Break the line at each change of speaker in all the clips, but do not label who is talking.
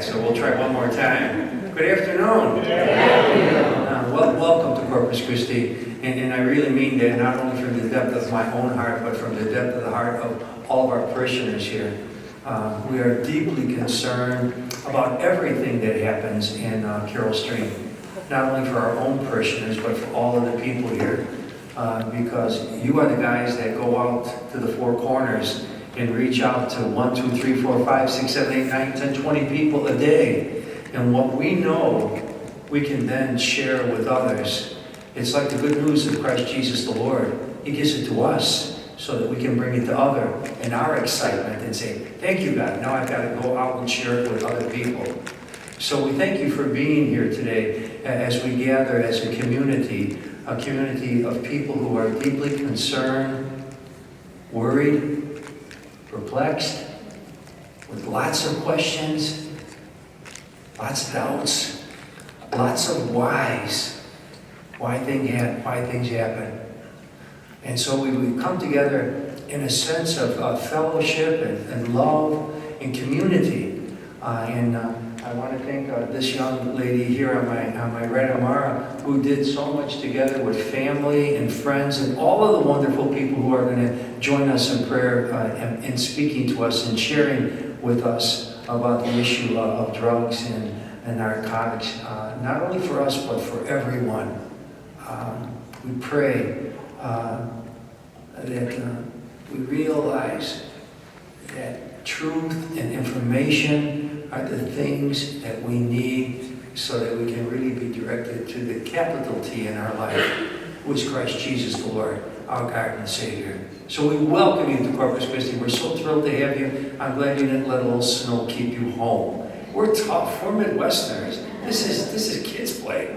that, so we'll try one more time. Good afternoon.
Good afternoon.
Welcome to Corpus Christi, and I really mean that not only from the depth of my own heart, but from the depth of the heart of all of our parishioners here. We are deeply concerned about everything that happens in Carroll Stream, not only for our own parishioners, but for all of the people here, because you are the guys that go out to the four corners and reach out to 1, 2, 3, 4, 5, 6, 7, 8, 9, 10, 20 people a day. And what we know, we can then share with others. It's like the good news of Christ Jesus the Lord. He gives it to us so that we can bring it to others in our excitement and say, thank you, God. Now I've got to go out and share it with other people. So we thank you for being here today as we gather as a community of people who are deeply concerned, worried, perplexed, with lots of questions, lots of doubts, lots of whys, why things happen. And so we come together in a sense of fellowship and love and community. I want to thank this young lady here on my right, Amara, who did so much together with family and friends and all of the wonderful people who are going to join us in prayer and speaking to us and sharing with us about the issue of drugs and narcotics, not only for us but for everyone. We pray that we realize that truth and information are the things that we need so that we can really be directed to the capital T in our life, which is Christ Jesus the Lord, our God and Savior. So we welcome you to Corpus Christi. We're so thrilled to have you. I'm glad you didn't let a little snow keep you home. We're tough. We're Midwesterners. This is kids' play.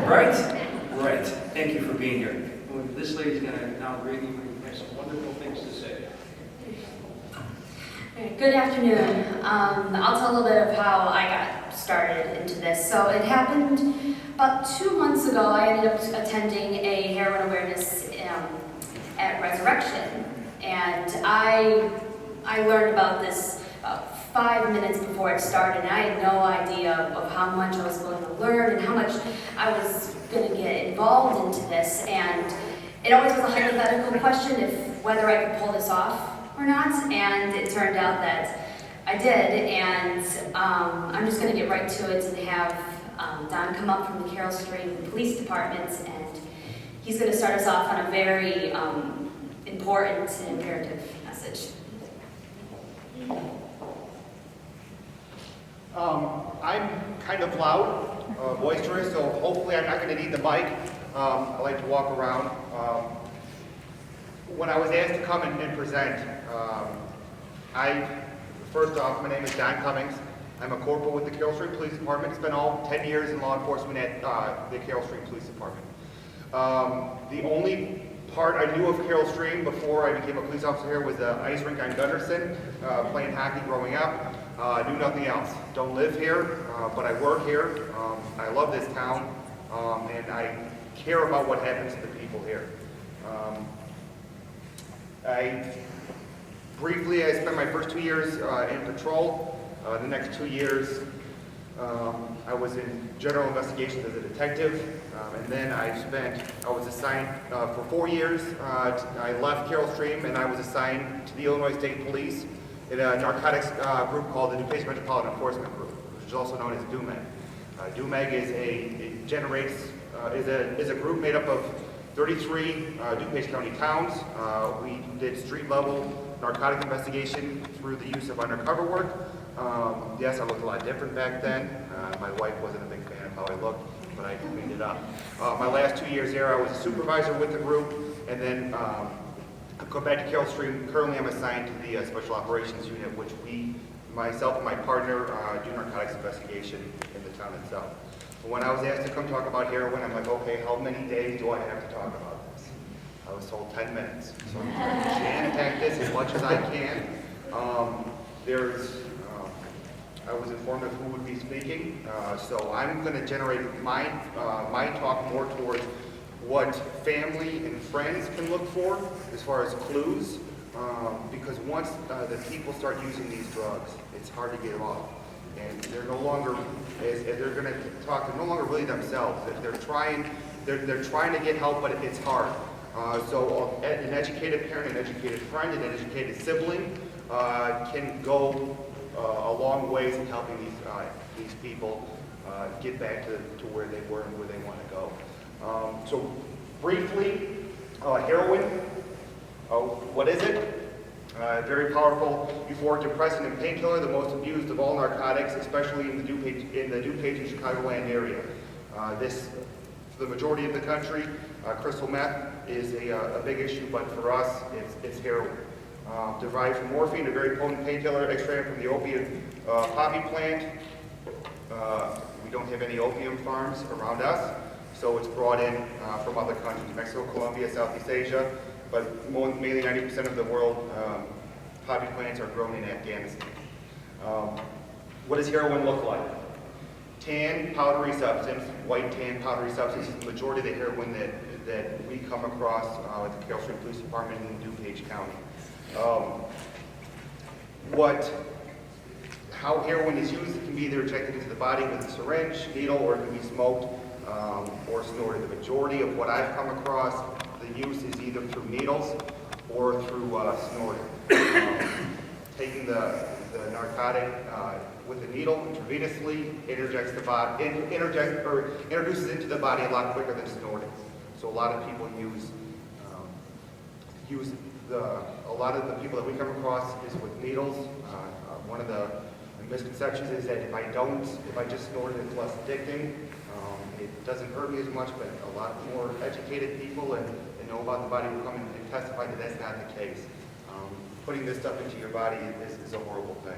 Right? Right. Thank you for being here. This lady's going to now greet you and have some wonderful things to say.
Good afternoon. I'll tell a little bit of how I got started into this. So it happened about 2 months ago. I ended up attending a heroin awareness at Resurrection, and I learned about this about 5 minutes before it started, and I had no idea of how much I was going to learn and how much I was going to get involved into this. And it always was a hypothetical question if whether I could pull this off or not, and it turned out that I did, and I'm just going to get right to it and have Don come up from the Carroll Stream Police Department, and he's going to start us off on a very important and imperative message.
I'm kind of loud, boisterous, so hopefully I'm not going to need the mic. I like to walk around. When I was asked to come and present, first off, my name is Don Cummings. I'm a corporal with the Carroll Stream Police Department. Spent all 10 years in law enforcement at the Carroll Stream Police Department. The only part I knew of Carroll Stream before I became a police officer here was the ice rink on Gunderson, playing hockey growing up. Knew nothing else. Don't live here, but I work here. I love this town, and I care about what happens to the people here. I spent my first 2 years in patrol. The next 2 years, I was in general investigations as a detective, and then I was assigned for 4 years. I left Carroll Stream, and I was assigned to the Illinois State Police in a narcotics group called the Dupage Metropolitan Enforcement Group, which is also known as DUMEG. DUMEG is a group made up of 33 Dupage County towns. We did street-level narcotic investigation through the use of undercover work. Yes, I looked a lot different back then. My wife wasn't a big fan of how I looked, but I cleaned it up. My last 2 years there, I was a supervisor with the group, and then I go back to Carroll Stream. Currently, I'm assigned to the Special Operations Unit, which myself and my partner, do narcotics investigation in the town itself. When I was asked to come talk about heroin, I'm like, okay, how many days do I have to talk about this? I was told 10 minutes. So I'm trying to jam-pack this as much as I can. I was informed of who would be speaking, so I'm going to generate my talk more towards what family and friends can look for as far as clues, because once the people start using these drugs, it's hard to get them off. And they're no longer, as they're going to talk, they're no longer really themselves. They're trying to get help, but it's hard. So an educated parent, an educated friend, an educated sibling can go a long ways in helping these people get back to where they were and where they want to go. So briefly, heroin, what is it? Very powerful euphoric depressant and painkiller, the most abused of all narcotics, especially in the Dupage and Chicagoland area. For the majority of the country, crystal meth is a big issue, but for us, it's heroin. Derived from morphine, a very potent painkiller extracted from the opium poppy plant. We don't have any opium farms around us, so it's brought in from other countries, Mexico, Colombia, Southeast Asia, but mainly 90% of the world poppy plants are grown in Afghanistan. What does heroin look like? Tan, powdery substance, white tan, powdery substance is the majority of the heroin that we come across with the Carroll Stream Police Department in Dupage County. How heroin is used, it can be either injected into the body with a syringe, needle, or it can be smoked or snorted. The majority of what I've come across, the use is either through needles or through snorting. Taking the narcotic with a needle intravenously, introduces into the body a lot quicker than snorting. So a lot of people a lot of the people that we come across is with needles. One of the misconceptions is that if I just snort it, it's less addicting. It doesn't hurt me as much, but a lot more educated people and know about the body will come and testify that that's not the case. Putting this stuff into your body is a horrible thing.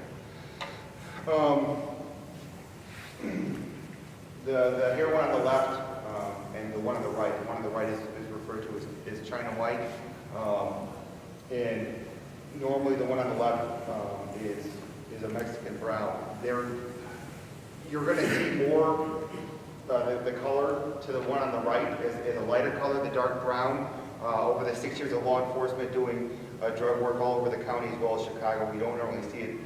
The heroin on the left and the one on the right. The one on the right is referred to as China White. And normally the one on the left is a Mexican brown. You're going to see more the color to the one on the right is a lighter color, the dark brown. Over the 6 years of law enforcement doing drug work all over the county as well as Chicago, we don't normally see it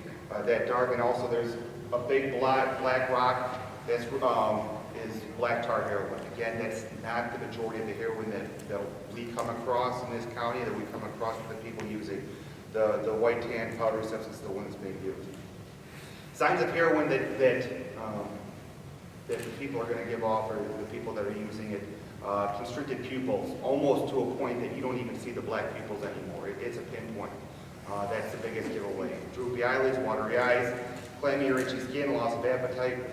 that dark. And also there's a big black rock that's is black tar heroin. Again, that's not the majority of the heroin that we come across in this county, that we come across with the people using. The white tan powdery substance is the one that's being used. Signs of heroin that the people are going to give off, or the people that are using it, constricted pupils, almost to a point that you don't even see the black pupils anymore. It's a pinpoint. That's the biggest giveaway. Droopy eyelids, watery eyes, clammy or itchy skin, loss of appetite,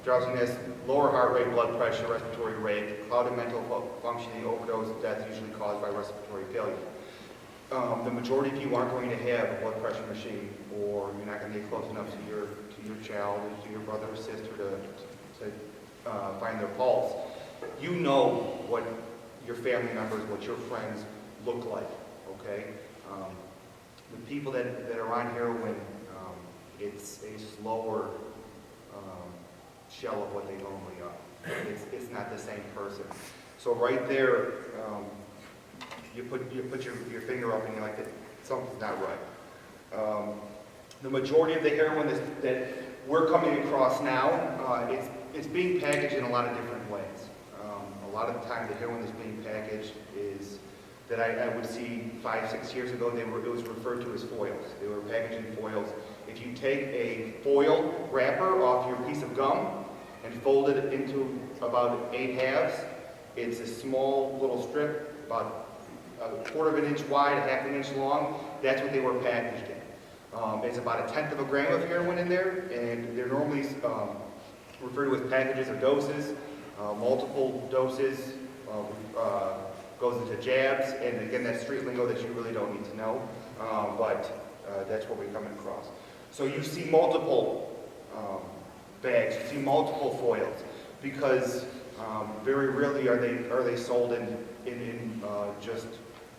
drowsiness, lower heart rate, blood pressure, respiratory rate, clouded mental functioning, overdose, death usually caused by respiratory failure. The majority of you aren't going to have a blood pressure machine, or you're not going to get close enough to your child, or to your brother or sister to find their pulse. You know what your family members, what your friends look like, okay? The people that are on heroin, it's a slower shell of what they normally are. It's not the same person. So right there, you put your finger up and you're like, something's not right. The majority of the heroin that we're coming across now, it's being packaged in a lot of different ways. A lot of the time the heroin that's being packaged is that I would see 5-6 years ago, it was referred to as foils. They were packaged in foils. If you take a foil wrapper off your piece of gum and fold it into about 8 halves, it's a small little strip, about a 1/4 of an inch wide, 1/2 inch long. That's what they were packaged in. It's about 1/10 of a gram of heroin in there, and they're normally referred to as packages or doses. Multiple doses goes into jabs, and again, that's street lingo that you really don't need to know, but that's what we're coming across. So you see multiple bags, you see multiple foils, because very rarely are they sold in just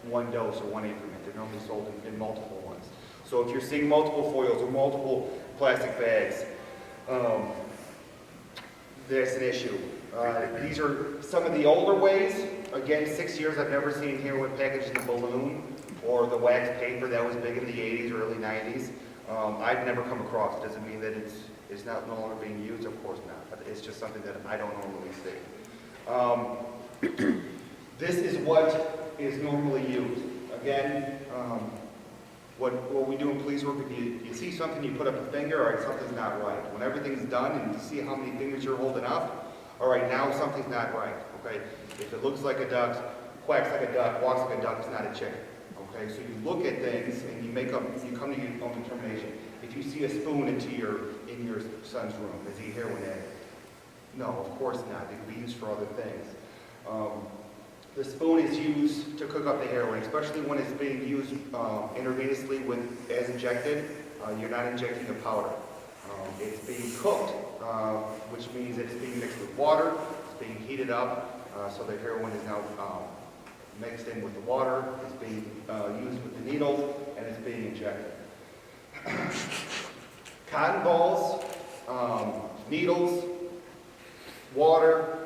one dose or one increment. They're normally sold in multiple ones. So if you're seeing multiple foils or multiple plastic bags, that's an issue. These are some of the older ways. Again, 6 years, I've never seen heroin packaged in a balloon or the wax paper that was big in the 80s or early 90s. I've never come across it. Doesn't mean that It's not no longer being used, of course not, but it's just something that I don't normally see. This is what is normally used. Again, what we do in police work, if you see something, you put up a finger, all right, something's not right. When everything's done and you see how many fingers you're holding up, all right, now something's not right, okay? If it looks like a duck, quacks like a duck, walks like a duck, it's not a chicken, okay? So you look at things and you come to your own determination. If you see a spoon in your son's room, is he a heroin addict? No, of course not. It can be used for other things. The spoon is used to cook up the heroin, especially when it's being used intravenously as injected. You're not injecting a powder. It's being cooked, which means it's being mixed with water. It's being heated up, so the heroin is now mixed in with the water. It's being used with the needles, and it's being injected. Cotton balls, needles, water,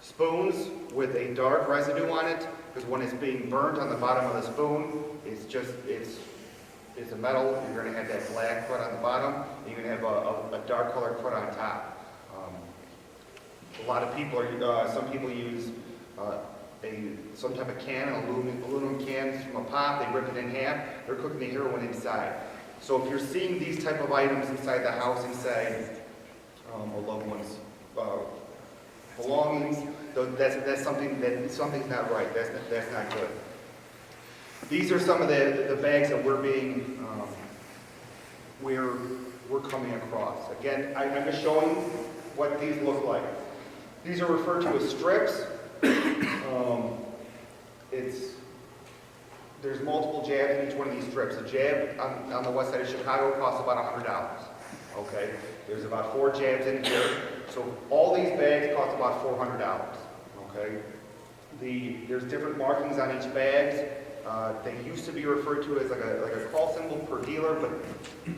spoons with a dark residue on it, because when it's being burnt on the bottom of the spoon, it's a metal. You're going to have that black crud on the bottom, and you're going to have a dark colored crud on top. A lot of people some people use some type of can, an aluminum can from a pot. They rip it in half. They're cooking the heroin inside. So if you're seeing these type of items inside the house, inside a loved one's belongings, that's something's not right. That's not good. These are some of the bags that we're coming across. Again, I'm just showing what these look like. These are referred to as strips. There's multiple jabs in each one of these strips. A jab on the west side of Chicago costs about $100. Okay, there's about 4 jabs in here. So all these bags cost about $400. Okay, there's different markings on each bag. They used to be referred to as like a call symbol per dealer, but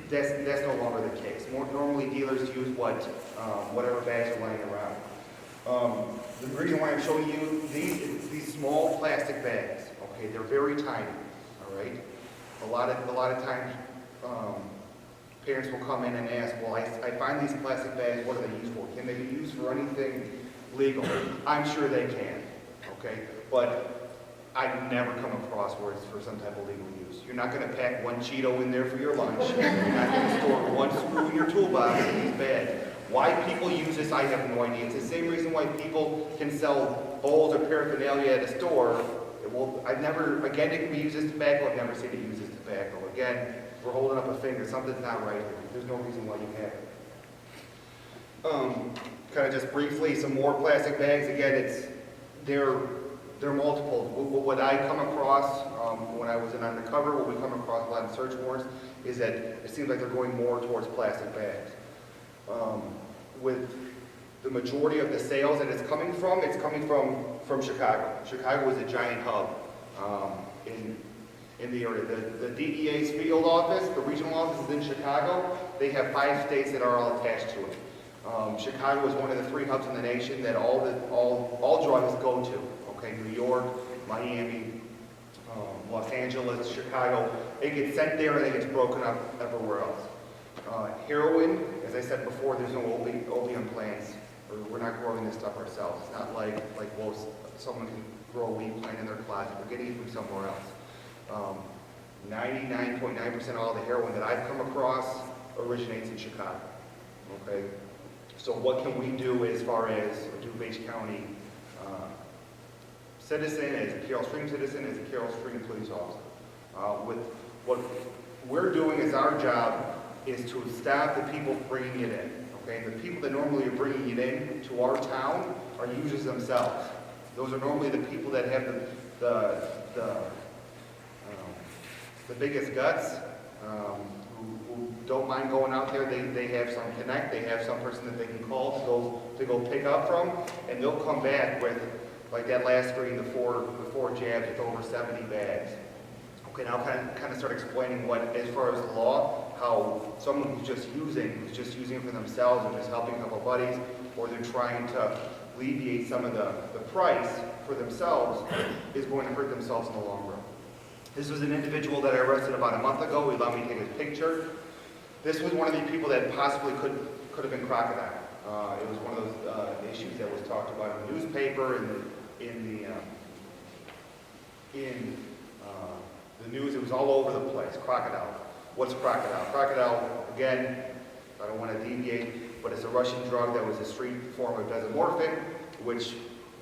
that's no longer the case. Normally dealers use whatever bags are laying around. The reason why I'm showing you these small plastic bags, okay, they're very tiny, all right? A lot of times, parents will come in and ask, well, I find these plastic bags, what are they used for? Can they be used for anything legal? I'm sure they can, okay? But I've never come across where it's for some type of legal use. You're not going to pack 1 Cheeto in there for your lunch. You're not going to store 1 screw in your toolbox in these bags. Why people use this, I have no idea. It's the same reason why people can sell bowls or paraphernalia at a store. Again, it can be used as tobacco. I've never seen it used as tobacco. Again, we're holding up a finger. Something's not right here. There's no reason why you have it. Kind of just briefly, some more plastic bags. Again, they're multiple. What I come across when I was in undercover, what we come across a lot in search warrants, is that it seems like they're going more towards plastic bags. With the majority of the sales that it's coming from from Chicago. Chicago is a giant hub in the area. The DEA's field office, the regional office is in Chicago. They have 5 states that are all attached to it. Chicago is one of the 3 hubs in the nation that all drugs go to. Okay, New York, Miami, Los Angeles, Chicago. It gets sent there and it gets broken up everywhere else. Heroin, as I said before, there's no opium plants. We're not growing this stuff ourselves. It's not like someone can grow a weed plant in their closet. We're getting it from somewhere else. 99.9% of all the heroin that I've come across originates in Chicago. Okay, so what can we do as far as a Dupage County citizen, as a Carroll Stream citizen, as a Carroll Stream police officer? With what we're doing as our job is to stop the people bringing it in. Okay, the people that normally are bringing it in to our town are users themselves. Those are normally the people that have the biggest guts, who don't mind going out there. They have some connect. They have some person that they can call to go pick up from, and they'll come back with, like that last screen, the four jabs with over 70 bags. Okay, now kind of start explaining what, as far as the law, how someone who's just using it for themselves and just helping a couple buddies, or they're trying to alleviate some of the price for themselves, is going to hurt themselves in the long run. This was an individual that I arrested about a month ago. He allowed me to take his picture. This was one of the people that possibly could have been Crocodile. It was one of those issues that was talked about in the newspaper and in the news. It was all over the place. Crocodile. What's Crocodile? Crocodile, again, I don't want to deviate, but it's a Russian drug that was a street form of desomorphin, which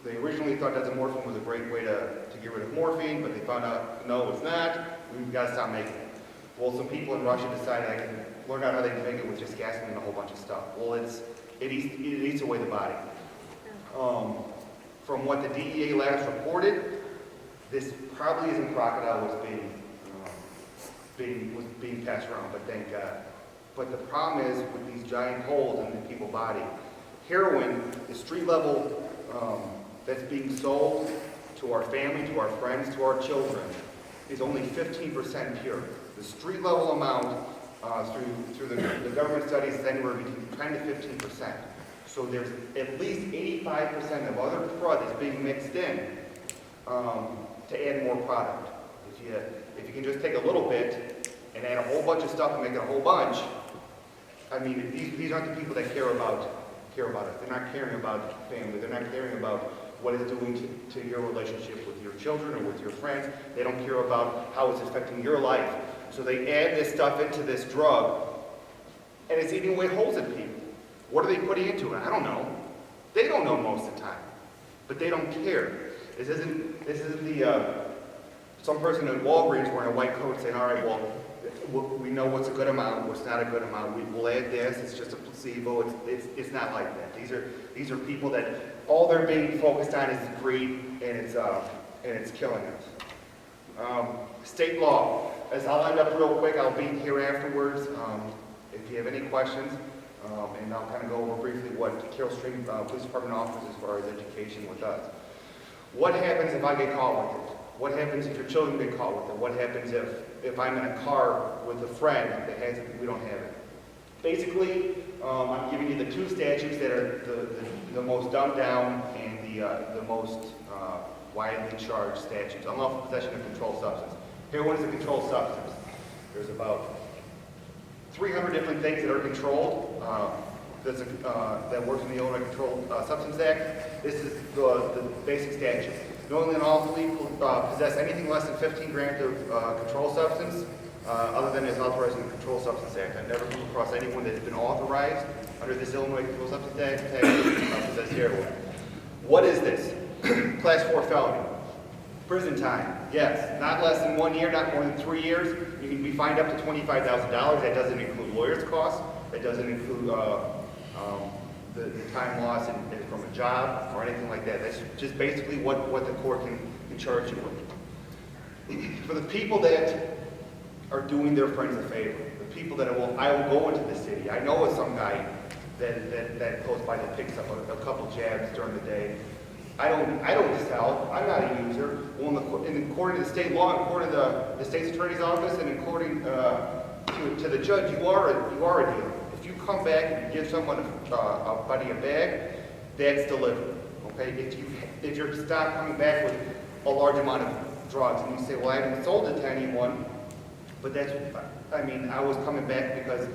they originally thought desomorphin was a great way to get rid of morphine, but they found out, no, it's not. We've got to stop making it. Well, some people in Russia decided I can learn out how they can make it with just gasoline and a whole bunch of stuff. Well, it eats away the body. From what the DEA labs reported, this probably isn't Crocodile was being passed around, but thank God. But the problem is with these giant holes in the people's body, heroin, the street level that's being sold to our family, to our friends, to our children, is only 15% pure. The street level amount through the government studies is anywhere between 10 to 15%. So there's at least 85% of other crud that's being mixed in to add more product. If you can just take a little bit and add a whole bunch of stuff and make it a whole bunch, I mean, these aren't the people that care about us. They're not caring about family. They're not caring about what it's doing to your relationship with your children or with your friends. They don't care about how it's affecting your life. So they add this stuff into this drug, and it's eating away holes in people. What are they putting into it? I don't know. They don't know most of the time, but they don't care. This isn't the some person in Walgreens wearing a white coat saying, all right, well, we know what's a good amount, what's not a good amount. We'll add this. It's just a placebo. It's not like that. These are people that all they're being focused on is greed, and it's killing us. State law. As I'll end up real quick, I'll be here afterwards. If you have any questions, and I'll kind of go over briefly what Carroll Stream Police Department offers as far as education with us. What happens if I get caught with it? What happens if your children get caught with it? What happens if I'm in a car with a friend that has it and we don't have it? Basically, I'm giving you the two statutes that are the most dumbed down and the most widely charged statutes. Unlawful possession of controlled substance. Heroin is a controlled substance. There's about 300 different things that are controlled. That works in the Illinois Controlled Substance Act. This is the basic statute. Knowingly and lawfully possess anything less than 15 grams of controlled substance, other than is authorized in the Controlled Substance Act. I've never come across anyone that's been authorized under this Illinois Controlled Substance Act to possess heroin. What is this? Class 4 felony. Prison time. Yes. Not less than 1 year, not more than 3 years. You can be fined up to $25,000. That doesn't include lawyers' costs. That doesn't include the time loss from a job or anything like that. That's just basically what the court can charge you with. For the people that are doing their friends a favor, the people that I will go into the city. I know of some guy that close by that picks up a couple jabs during the day. I don't sell. I'm not a user. Well, according to the state law, according to the state's attorney's office, and according to the judge, you are a dealer. If you come back and you give someone a buddy a bag, that's delivered. Okay. If you're stopped coming back with a large amount of drugs, and you say, well, I haven't sold it to anyone, but I was coming back because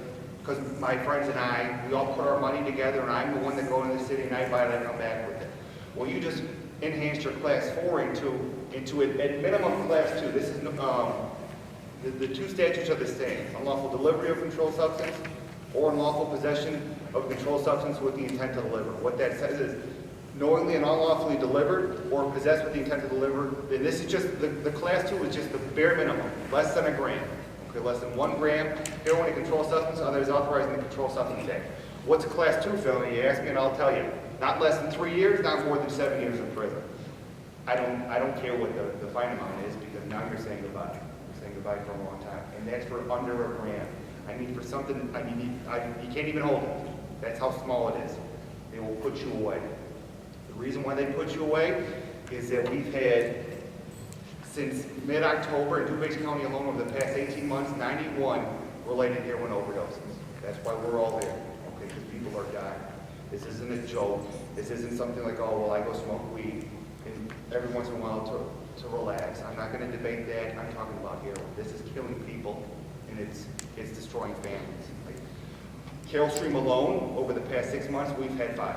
my friends and we all put our money together, and I'm the one that go into the city and I buy it and I come back with it. Well, you just enhanced your class 4 into at minimum class 2. This is the two statutes are the same: unlawful delivery of controlled substance or unlawful possession of controlled substance with the intent to deliver. What that says is knowingly and unlawfully delivered or possessed with the intent to deliver. And this is just the class 2 is just the bare minimum, less than a gram. Okay, less than 1 gram. Heroin, a controlled substance, others authorized in the Controlled Substance Act. What's a class 2 felony? You ask me, and I'll tell you. Not less than 3 years, not more than 7 years in prison. I don't care what the fine amount is, because now you're saying goodbye. You're saying goodbye for a long time, and that's for under a gram. For something. You can't even hold it. That's how small it is. They will put you away. The reason why they put you away is that we've had, since mid-October in Dupage County alone over the past 18 months, 91 related heroin overdoses. That's why we're all there, okay? Because people are dying. This isn't a joke. This isn't something like, oh, well, I go smoke weed and every once in a while to relax. I'm not going to debate that. I'm talking about heroin. This is killing people, and it's destroying families. Like, Carroll Stream alone, over the past 6 months, we've had 5.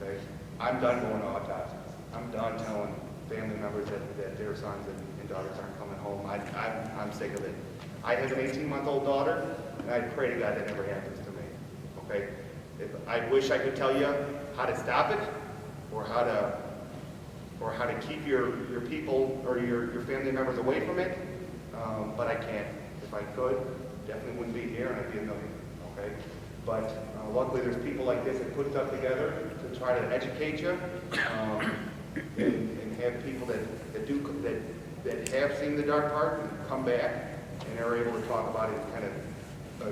Okay? I'm done going to autopsies. I'm done telling family members that their sons and daughters aren't coming home. I'm sick of it. I have an 18-month-old daughter, and I pray to God that never happens to me. Okay? I wish I could tell you how to stop it, or how to keep your people or your family members away from it, but I can't. If I could, definitely wouldn't be here, and I'd be a millionaire. Okay? But luckily, there's people like this that put stuff together to try to educate you, and have people that have seen the dark part and come back and are able to talk about it and kind of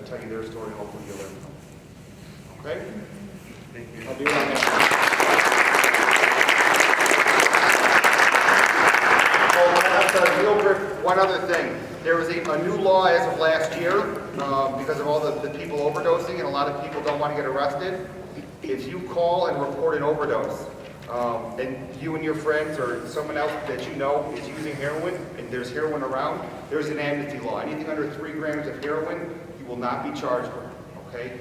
tell you their story, and hopefully you'll learn from it. Okay? Thank you. I'll be right back. One other thing. There was a new law as of last year because of all the people overdosing, and a lot of people don't want to get arrested. If you call and report an overdose, and you and your friends or someone else that you know is using heroin, and there's heroin around, there's an amnesty law. Anything under 3 grams of heroin, you will not be charged with. Okay?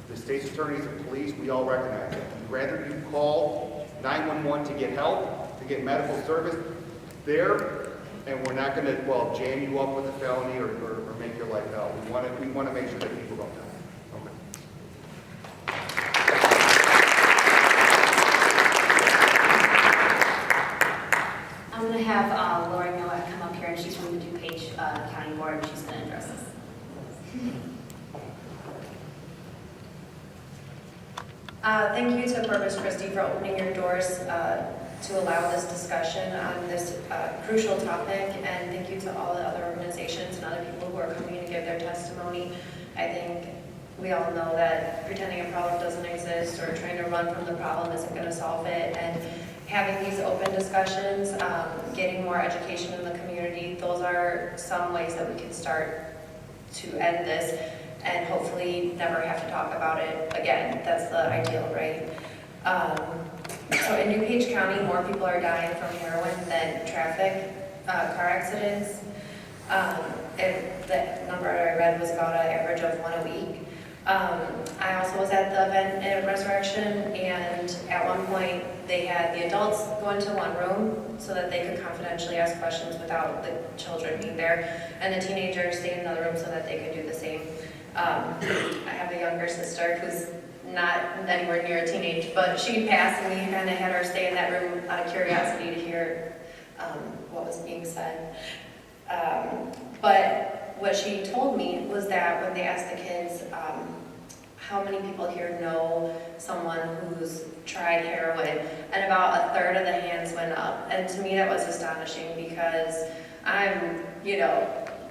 The state's attorneys and police, we all recognize it. We'd rather you call 911 to get help, to get medical service there, and we're not going to, jam you up with a felony or make your life hell. We want to make sure that people don't die.
I'm going to have Laurie Nowak come up here, and she's from the Dupage County Board, and she's going to address us.
Thank you to Corpus Christi for opening your doors to allow this discussion on this crucial topic, and thank you to all the other organizations and other people who are coming to give their testimony. I think we all know that pretending a problem doesn't exist or trying to run from the problem isn't going to solve it, and having these open discussions, getting more education in the community, those are some ways that we can start to end this and hopefully never have to talk about it again. That's the ideal, right? So in Dupage County, more people are dying from heroin than traffic car accidents. And the number I read was about an average of 1 a week. I also was at the event at Resurrection, and at one point they had the adults go into one room so that they could confidentially ask questions without the children being there, and the teenagers stay in another room so that they could do the same. I have a younger sister who's not anywhere near a teenage, but she passed, and we kind of had her stay in that room out of curiosity to hear what was being said. But what she told me was that when they asked the kids, how many people here know someone who's tried heroin, and about 1/3 of the hands went up. And to me that was astonishing, because I'm,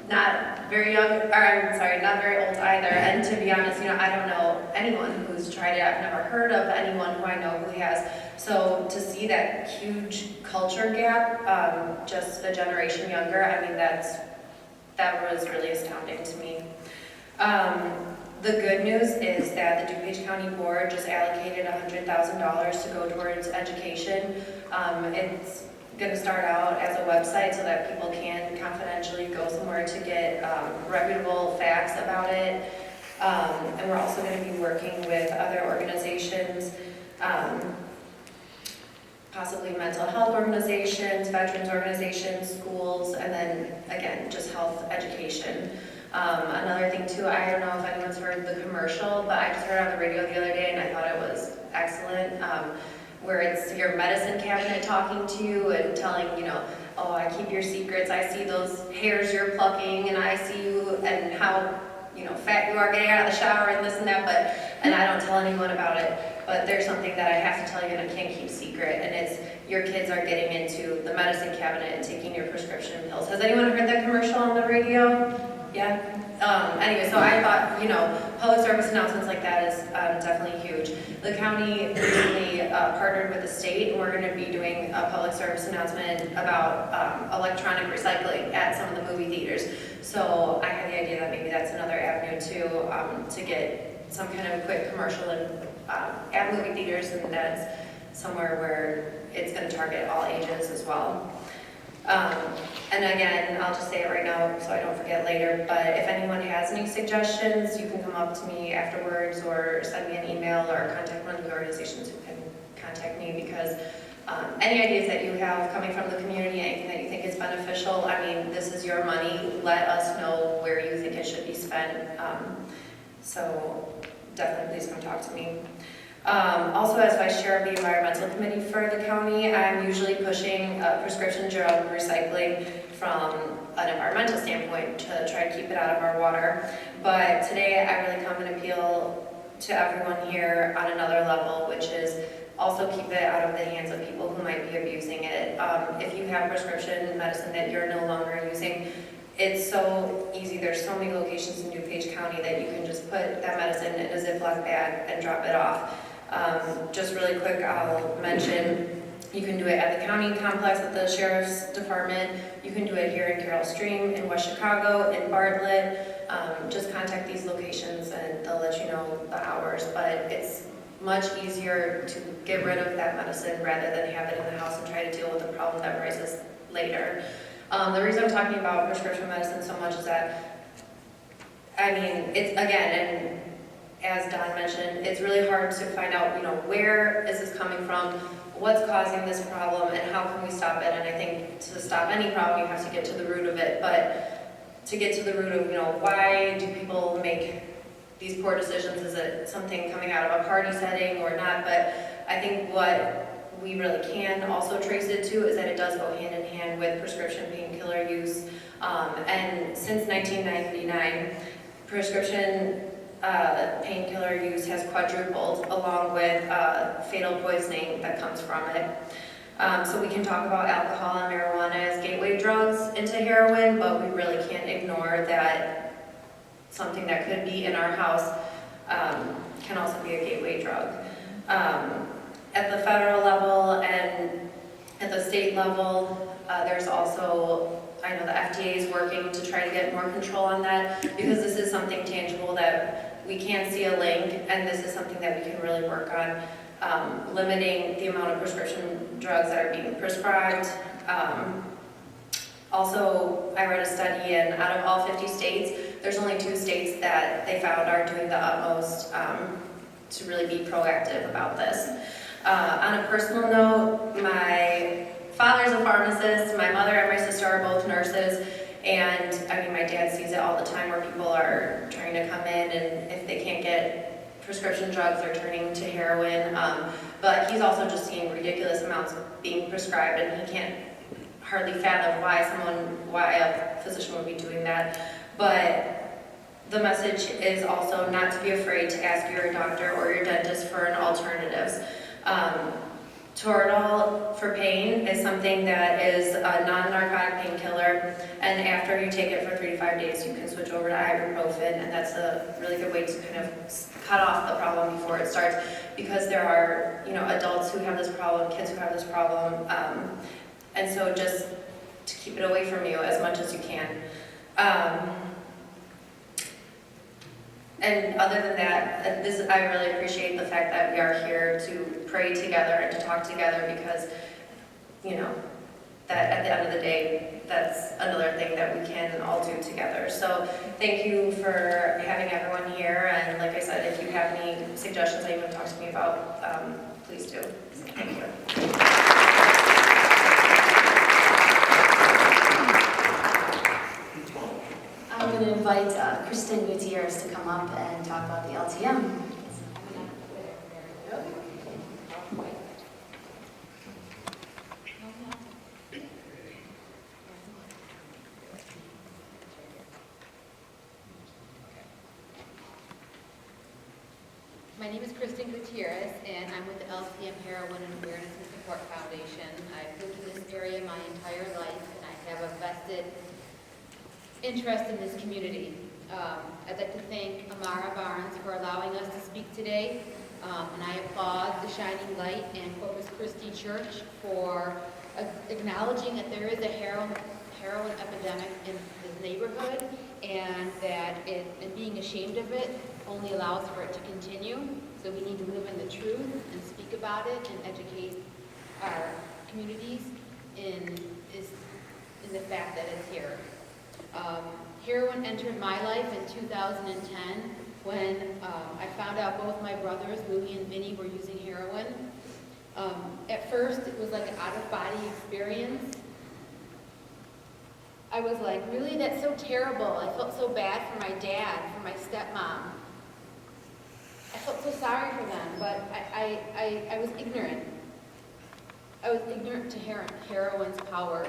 not very young, not very old either, and to be honest, I don't know anyone who's tried it. I've never heard of anyone who I know who has. So to see that huge culture gap, just a generation younger, that was really astounding to me. The good news is that the Dupage County Board just allocated $100,000 to go towards education. It's going to start out as a website so that people can confidentially go somewhere to get reputable facts about it. And we're also going to be working with other organizations, possibly mental health organizations, veterans organizations, schools, and then again, just health education. Another thing too, I don't know if anyone's heard the commercial, but I just heard it on the radio the other day and I thought it was excellent, where it's your medicine cabinet talking to you and telling, oh, I keep your secrets, I see those hairs you're plucking, and I see you and how, fat you are getting out of the shower and this and that, and I don't tell anyone about it, but there's something that I have to tell you and I can't keep secret, and it's your kids are getting into the medicine cabinet and taking your prescription pills. Has anyone heard that commercial on the radio? Yeah? Anyway, so I thought, public service announcements like that is definitely huge. The county recently partnered with the state, and we're going to be doing a public service announcement about electronic recycling at some of the movie theaters. So I had the idea that maybe that's another avenue to get some kind of quick commercial at movie theaters, and that's somewhere where it's going to target all ages as well. And again, I'll just say it right now so I don't forget later, but if anyone has any suggestions, you can come up to me afterwards or send me an email or contact one of the organizations who can contact me, because any ideas that you have coming from the community, anything that you think is beneficial, I mean, this is your money. Let us know where you think it should be spent. So definitely please come talk to me. Also, as Vice Chair of the Environmental Committee for the county, I'm usually pushing prescription drug recycling from an environmental standpoint to try to keep it out of our water. But today I really come and appeal to everyone here on another level, which is also keep it out of the hands of people who might be abusing it. If you have prescription medicine that you're no longer using, it's so easy. There's so many locations in Dupage County that you can just put that medicine in a Ziploc bag and drop it off. Just really quick, I'll mention you can do it at the county complex at the Sheriff's Department. You can do it here in Carroll Stream, in West Chicago, in Bartlett. Just contact these locations and they'll let you know the hours. But it's much easier to get rid of that medicine rather than have it in the house and try to deal with the problem that arises later. The reason I'm talking about prescription medicine so much is that, I mean, it's, again, and as Don mentioned, it's really hard to find out, where is this coming from, what's causing this problem, and how can we stop it. And I think to stop any problem, you have to get to the root of it. But to get to the root of, why do people make these poor decisions? Is it something coming out of a party setting or not? But I think what we really can also trace it to is that it does go hand in hand with prescription painkiller use. And since 1999, prescription painkiller use has quadrupled, along with fatal poisoning that comes from it. So we can talk about alcohol and marijuana as gateway drugs into heroin, but we really can't ignore that something that could be in our house can also be a gateway drug. At the federal level and at the state level, there's also, I know the FDA is working to try to get more control on that, because this is something tangible that we can see a link, and this is something that we can really work on, limiting the amount of prescription drugs that are being prescribed. Also, I read a study, and out of all 50 states, there's only 2 states that they found are doing the utmost to really be proactive about this. On a personal note, my father's a pharmacist, my mother and my sister are both nurses, and I mean, my dad sees it all the time where people are trying to come in, and if they can't get prescription drugs, they're turning to heroin. But he's also just seeing ridiculous amounts being prescribed, and he can't hardly fathom why a physician would be doing that. But the message is also not to be afraid to ask your doctor or your dentist for an alternatives. Toradol for pain is something that is a non-narcotic painkiller, and after you take it for 3 to 5 days, you can switch over to ibuprofen, and that's a really good way to kind of cut off the problem before it starts, because there are, adults who have this problem, kids who have this problem, and so just to keep it away from you as much as you can. And other than that, I really appreciate the fact that we are here to pray together and to talk together, because, that at the end of the day, that's another thing that we can all do together. So thank you for having everyone here, and like I said, if you have any suggestions that you want to talk to me about, please do. Thank you.
I'm going to invite Kristen Guiterrez to come up and talk about the LTM.
My name is Kristen Guiterrez, and I'm with the LCM Heroin and Awareness and Support Foundation. I've lived in this area my entire life, and I have a vested interest in this community. I'd like to thank Amara Barnes for allowing us to speak today, and I applaud the Shining Light and Corpus Christi Church for acknowledging that there is a heroin epidemic in this neighborhood, and that and being ashamed of it only allows for it to continue. So we need to live in the truth and speak about it and educate our communities in in the fact that it's here. Heroin entered my life in 2010 when I found out both my brothers, Louie and Vinny, were using heroin. At first, it was like an out-of-body experience. I was like, really? That's so terrible. I felt so bad for my dad, for my stepmom. I felt so sorry for them, but I was ignorant. I was ignorant to heroin's power.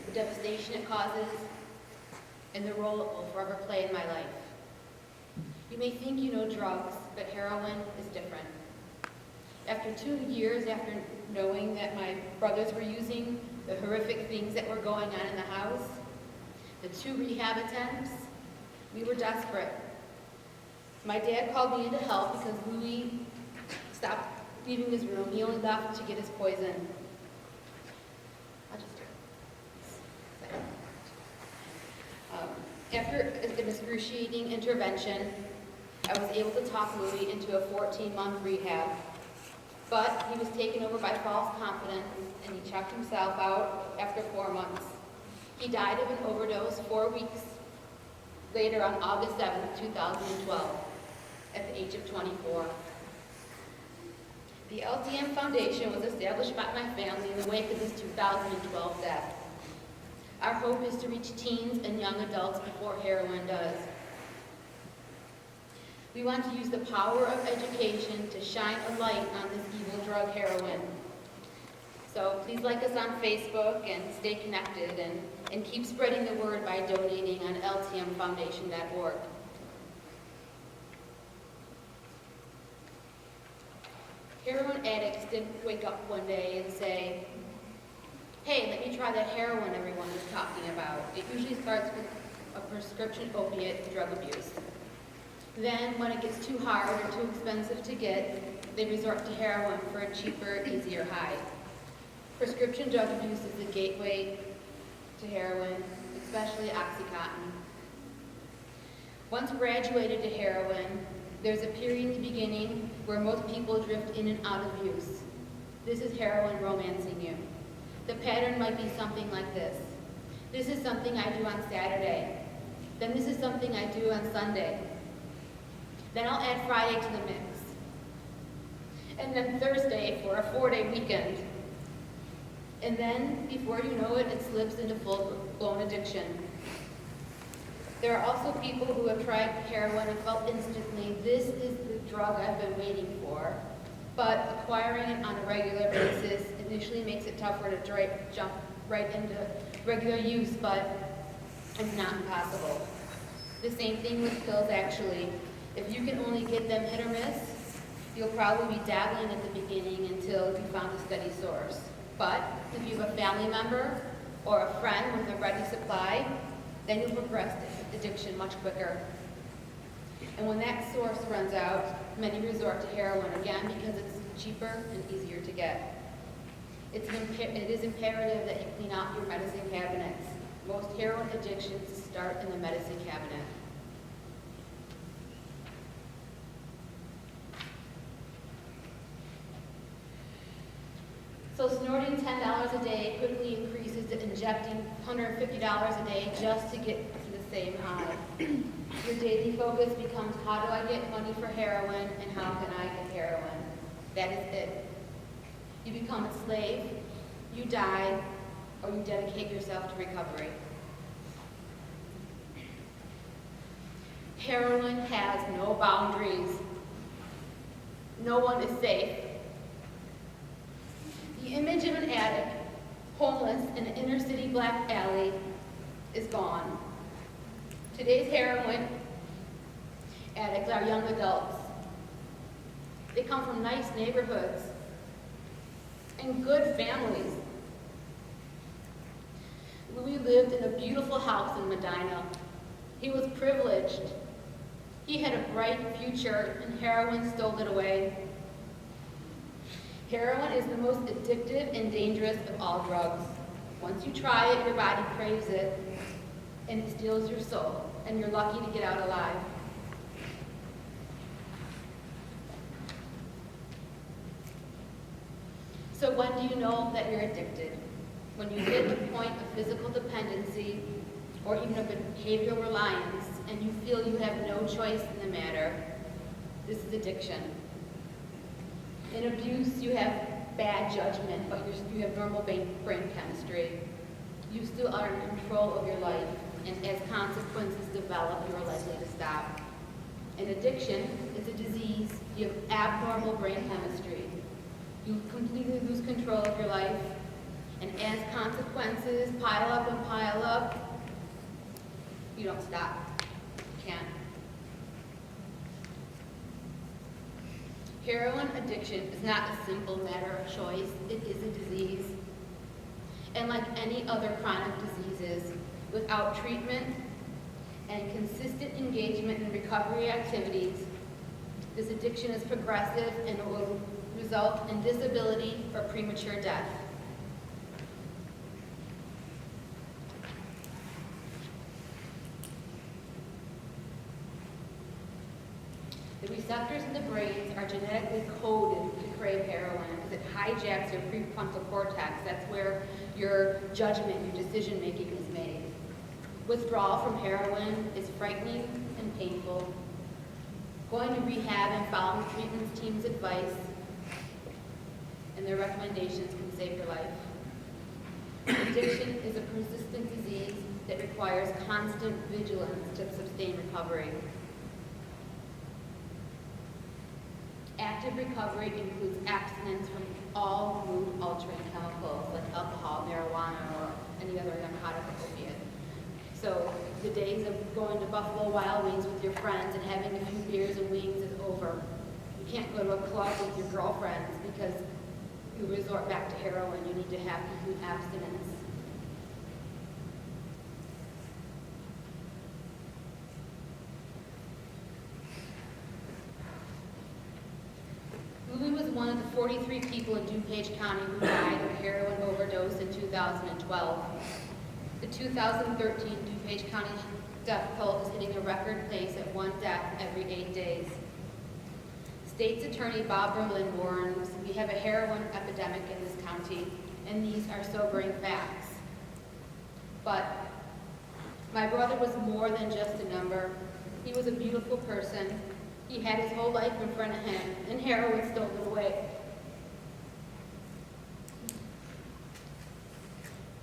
The devastation it causes, and the role it will forever play in my life. You may think you know drugs, but heroin is different. After 2 years after knowing that my brothers were using, the horrific things that were going on in the house, the 2 rehab attempts, we were desperate. My dad called me in to help because Louie stopped leaving his room. He only left to get his poison. I'll just do it. After an excruciating intervention, I was able to talk Louie into a 14-month rehab, but he was taken over by false confidence and he checked himself out after 4 months. He died of an overdose 4 weeks later on August 7th, 2012, at the age of 24. The LTM Foundation was established by my family in the wake of this 2012 death. Our hope is to reach teens and young adults before heroin does. We want to use the power of education to shine a light on this evil drug, heroin. So please like us on Facebook and stay connected and keep spreading the word by donating on ltmfoundation.org. Heroin addicts didn't wake up one day and say, hey, let me try that heroin everyone is talking about. It usually starts with a prescription opiate drug abuse. Then, when it gets too hard or too expensive to get, they resort to heroin for a cheaper, easier high. Prescription drug abuse is the gateway to heroin, especially OxyContin. Once graduated to heroin, there's a period in the beginning where most people drift in and out of use. This is heroin romancing you. The pattern might be something like this. This is something I do on Saturday. Then this is something I do on Sunday. Then I'll add Friday to the mix. And then Thursday for a 4-day weekend. And then, before you know it, it slips into full-blown addiction. There are also people who have tried heroin and felt instantly, this is the drug I've been waiting for. But acquiring it on a regular basis initially makes it tougher to jump right into regular use, but it's not impossible. The same thing with pills, actually. If you can only get them hit or miss, you'll probably be dabbling at the beginning until you found a steady source. But if you have a family member or a friend with a ready supply, then you'll progress to addiction much quicker. And when that source runs out, many resort to heroin again because it's cheaper and easier to get. It is imperative that you clean out your medicine cabinets. Most heroin addictions start in the medicine cabinet. So snorting $10 a day quickly increases to injecting $150 a day just to get to the same high. Your daily focus becomes, how do I get money for heroin and how can I get heroin? That is it. You become a slave, you die, or you dedicate yourself to recovery. Heroin has no boundaries. No one is safe. The image of an addict, homeless in an inner city black alley, is gone. Today's heroin addicts are young adults. They come from nice neighborhoods and good families. Louis lived in a beautiful house in Medina. He was privileged. He had a bright future, and heroin stole it away. Heroin is the most addictive and dangerous of all drugs. Once you try it, your body craves it, and it steals your soul, and you're lucky to get out alive. you know that you're addicted. When you hit the point of physical dependency or even of behavioral reliance and you feel you have no choice in the matter, this is addiction. In abuse, you have bad judgment, but you have normal brain chemistry. You still are in control of your life, and as consequences develop, you are likely to stop. And addiction is a disease. You have abnormal brain chemistry. You completely lose control of your life, and as consequences pile up, you don't stop. You can't. Heroin addiction is not a simple matter of choice. It is a disease. And like any other chronic diseases, without treatment and consistent engagement in recovery activities, this addiction is progressive and will result in disability or premature death. The receptors in the brains are genetically coded to crave heroin because it hijacks your prefrontal cortex. That's where your judgment, your decision making is made. Withdrawal from heroin is frightening and painful. Going to rehab and following the treatment team's advice and their recommendations can save your life. Addiction is a persistent disease that requires constant vigilance to sustain recovery. Active recovery includes abstinence from all mood-altering chemicals like alcohol, marijuana, or any other narcotic or opiate. So the days of going to Buffalo Wild Wings with your friends and having a few beers and wings is over. You can't go to a club with your girlfriends because you resort back to heroin. You need to have complete abstinence. Louis was one of the 43 people in Dupage County who died of heroin overdose in 2012. The 2013 Dupage County death toll is hitting a record pace at one death every 8 days. State's Attorney Bob Berlin warns, we have a heroin epidemic in this county, and these are sobering facts. But my brother was more than just a number. He was a beautiful person. He had his whole life in front of him, and heroin stole it away.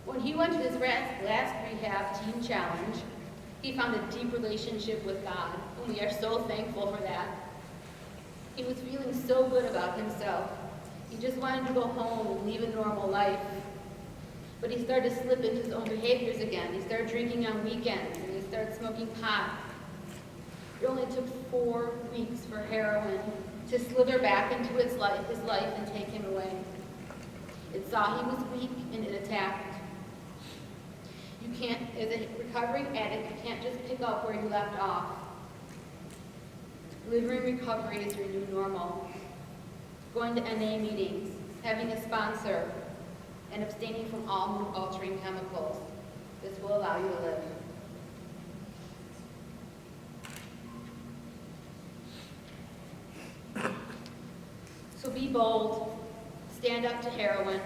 When he went to his last rehab teen challenge, he found a deep relationship with God, and we are so thankful for that. He was feeling so good about himself. He just wanted to go home and leave a normal life. But he started to slip into his own behaviors again. He started drinking on weekends, and he started smoking pot. It only took 4 weeks for heroin to slither back into his life and take him away. It saw he was weak and it attacked. You can't, as a recovering addict, you can't just pick up where you left off. Living recovery is your new normal. Going to NA meetings, having a sponsor, and abstaining from all mood-altering chemicals. This will allow you to live. So be bold, stand up to heroin.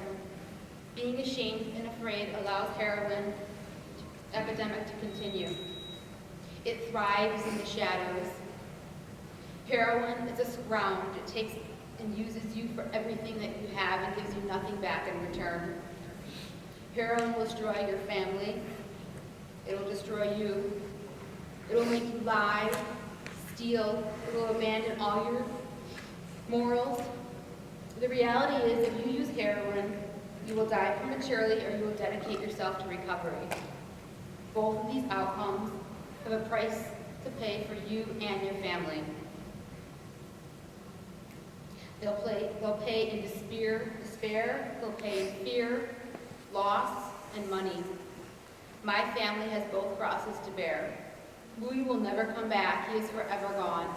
Being ashamed and afraid allows heroin epidemic to continue. It thrives in the shadows. Heroin is a scrounge. It takes and uses you for everything that you have and gives you nothing back in return. Heroin will destroy your family. It will destroy you. It will make you lie, steal. It will abandon all your morals. The reality is, if you use heroin, you will die prematurely or you will dedicate yourself to recovery. Both of these outcomes have a price to pay for you and your family. They'll pay in despair, they'll pay in fear, loss, and money. My family has both crosses to bear. Louis will never come back. He is forever gone.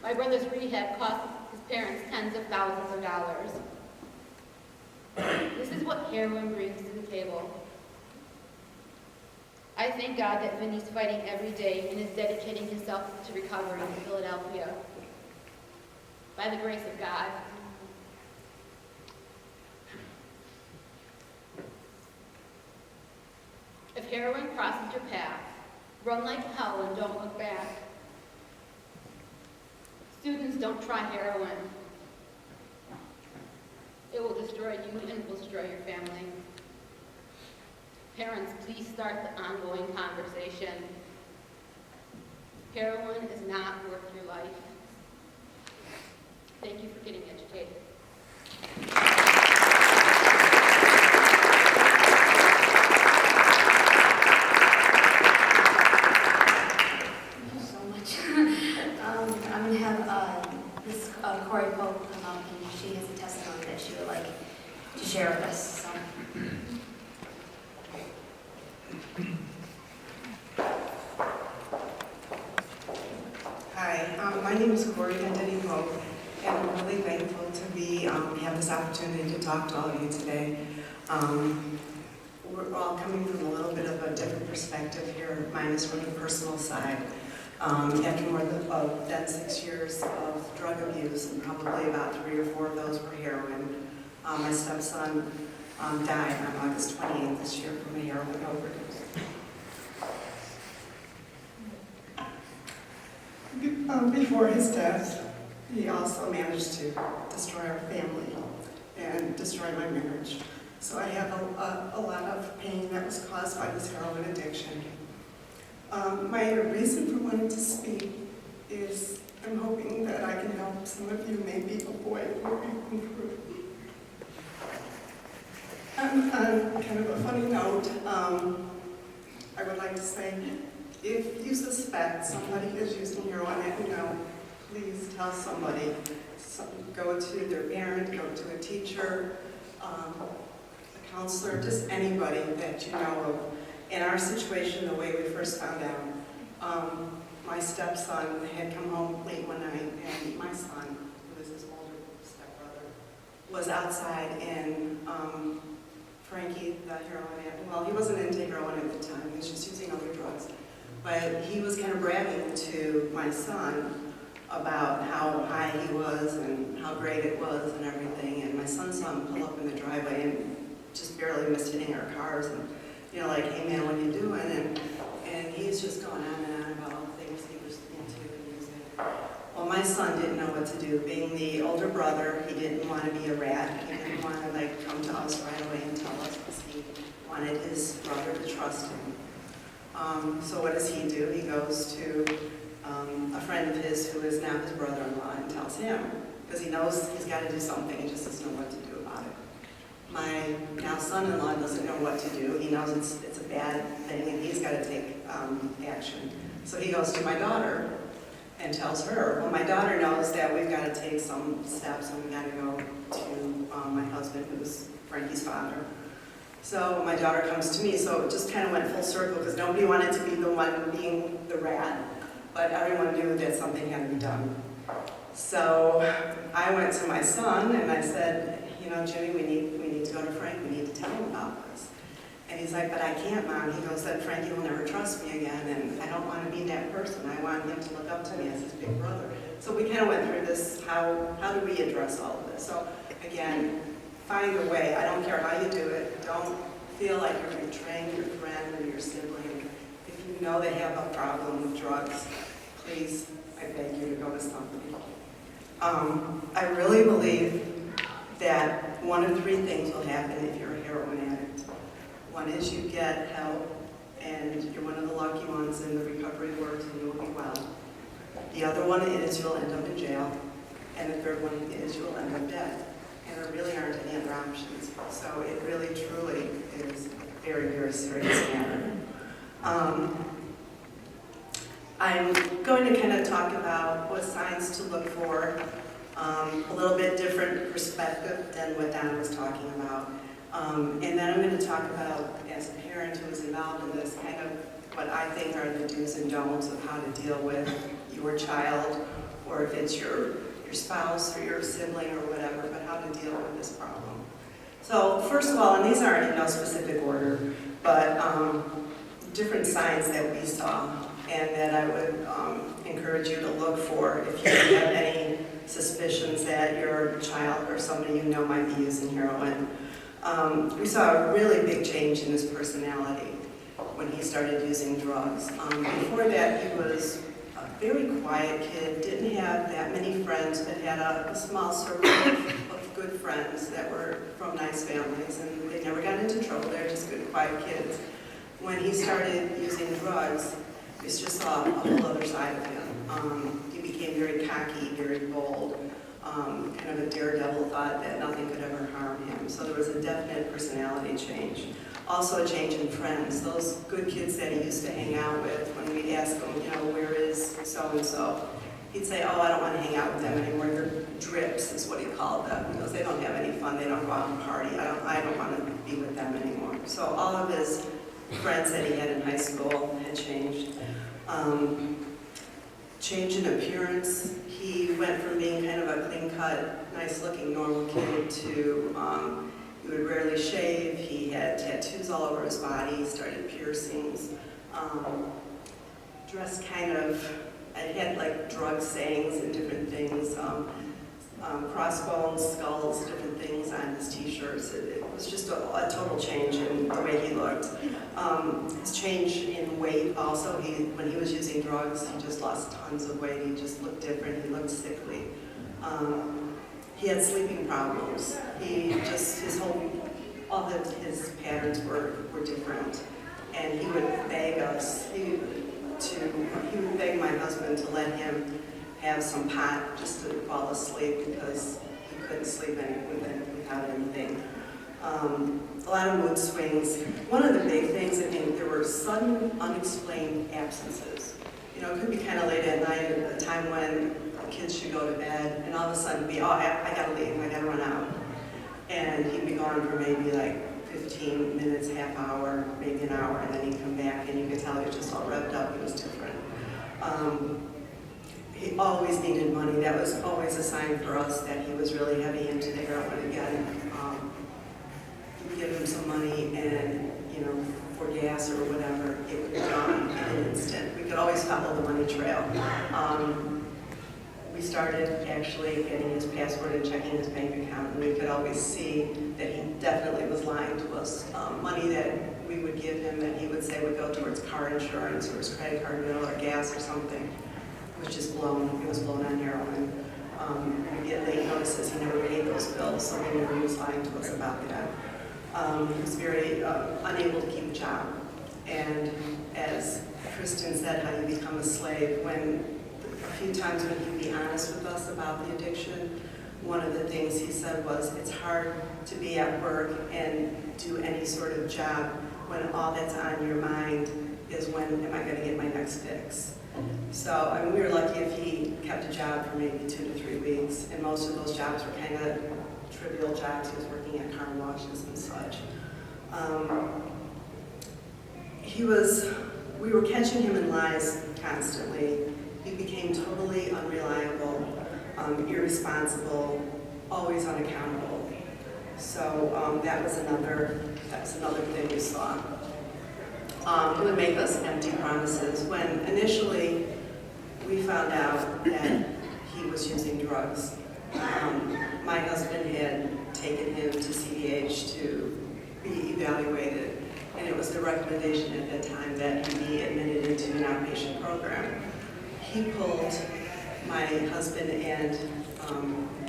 My brother's rehab cost his parents tens of thousands of dollars. This is what heroin brings to the table. I thank God that Vinny's fighting every day and is dedicating himself to recovery in Philadelphia. By the grace of God, If heroin crosses your path, run like hell and don't look back. Students, don't try heroin. It will destroy you and will destroy your family. Parents, please start the ongoing conversation. Heroin is not worth your life. Thank you for getting educated.
Thank you so much. I'm going to have Miss Cory come up, and she has a testimony that she would like to share with us. So.
Hi, my name is Cory and I'm really thankful to have this opportunity to talk to all of you today. We're all coming from a little bit of a different perspective here. Mine is from the personal side. After more than 6 years of drug abuse, and probably about 3 or 4 of those were heroin, my stepson died on August 28th this year from a heroin overdose. Before his death, he also managed to destroy our family and destroy my marriage. So I have a lot of pain that was caused by this heroin addiction. My reason for wanting to speak is I'm hoping that I can help some of you maybe avoid what we've been through. On kind of a funny note, I would like to say, if you suspect somebody is using heroin and you know, please tell somebody. Go to their parent, go to a teacher, a counselor, just anybody that you know of. In our situation, the way we first found out, my stepson had come home late one night, and my son, who is his older stepbrother, was outside and Frankie, the heroin addict, well, he wasn't into heroin at the time, he was just using other drugs. But he was kind of bragging to my son about how high he was and how great it was and everything. And my son saw him pull up in the driveway and just barely missed hitting our cars. And, you know, like, hey man, what are you doing? And he's just going on and on about all the things he was into and using. Well, my son didn't know what to do. Being the older brother, he didn't want to be a rat. He didn't want to, like, come to us right away and tell us because he wanted his brother to trust him. So what does he do? He goes to a friend of his who is now his brother-in-law and tells him, because he knows he's got to do something, he just doesn't know what to do about it. My now son-in-law doesn't know what to do. He knows it's a bad thing and he's got to take action. So he goes to my daughter and tells her. Well, my daughter knows that we've got to take some steps and we've got to go to my husband, who's Frankie's father. So my daughter comes to me, so it just kind of went full circle because nobody wanted to be the one being the rat, but everyone knew that something had to be done. So I went to my son and I said, you know, Jimmy, we need to go to Frank, we need to tell him about this. And he's like, but I can't, Mom. He goes, then Frankie will never trust me again, and I don't want to be that person. I want him to look up to me as his big brother. So we kind of went through this, how do we address all of this? So again, find a way. I don't care how you do it. Don't feel like you're betraying your friend or your sibling. If you know they have a problem with drugs, please, I beg you to go to somebody. I really believe that one of 3 things will happen if you're a heroin addict. One is you get help, and you're one of the lucky ones, and the recovery works, and you'll be well. The other one is you'll end up in jail, and the third one is you'll end up dead. And there really aren't any other options. So it really, truly is a very, very serious matter. I'm going to kind of talk about what signs to look for, a little bit different perspective than what Donna was talking about. And then I'm going to talk about, as a parent who is involved in this, kind of what I think are the do's and don'ts of how to deal with your child, or if it's your spouse or your sibling or whatever, but how to deal with this problem. So first of all, and these aren't in no specific order, but different signs that we saw and that I would encourage you to look for if you have any suspicions that your child or somebody you know might be using heroin. We saw a really big change in his personality. when he started using drugs. Before that, he was a very quiet kid, didn't have that many friends, but had a small circle of good friends that were from nice families, and they never got into trouble. They were just good, quiet kids. When he started using drugs, we just saw a whole other side of him. He became very cocky, very bold, kind of a daredevil, thought that nothing could ever harm him. So there was a definite personality change. Also a change in friends. Those good kids that he used to hang out with, when we'd ask him, you know, where is so-and-so? He'd say, oh, I don't want to hang out with them anymore. They're drips, is what he called them. He goes, they don't have any fun. They don't go out and party. I don't want to be with them anymore. So all of his friends that he had in high school had changed. Change in appearance. He went from being kind of a clean-cut, nice-looking, normal kid to he would rarely shave. He had tattoos all over his body. He started piercings. Dressed kind of, I had like drug sayings and different things. Crossbones, skulls, different things on his t-shirts. It was just a total change in the way he looked. His change in weight also. When he was using drugs, he just lost tons of weight. He just looked different. He looked sickly. He had sleeping problems. All of his patterns were different. And he would beg us, he would beg my husband to let him have some pot just to fall asleep because he couldn't sleep without anything. A lot of mood swings. One of the big things, I think, there were sudden, unexplained absences. You know, it could be kind of late at night, at a time when the kids should go to bed, and all of a sudden be, oh, I gotta leave, I gotta run out. And he'd be gone for maybe like 15 minutes, half hour, maybe an hour, and then he'd come back, and you could tell he was just all revved up. He was different. He always needed money. That was always a sign for us that he was really heavy into the heroin again. We'd give him some money, and you know, for gas or whatever, it would be gone in an instant. We could always follow the money trail. We started actually getting his password and checking his bank account, and we could always see that he definitely was lying to us. Money that we would give him that he would say would go towards car insurance or his credit card bill or gas or something, was just blown. It was blown on heroin. We get late notices. He never paid those bills, so we knew he was lying to us about that. He was very unable to keep a job. And as Kristen said, how you become a slave, a few times when he'd be honest with us about the addiction, one of the things he said was, it's hard to be at work and do any sort of job when all that's on your mind is when am I going to get my next fix. So, I mean, we were lucky if he kept a job for maybe 2 to 3 weeks, and most of those jobs were kind of trivial jobs. He was working at car washes and such. We were catching him in lies constantly. He became totally unreliable, irresponsible, always unaccountable. So that was another thing we saw. It would make us empty promises. When initially we found out that he was using drugs, my husband had taken him to CDH to be evaluated, and it was the recommendation at that time that he be admitted into an outpatient program. He pulled my husband and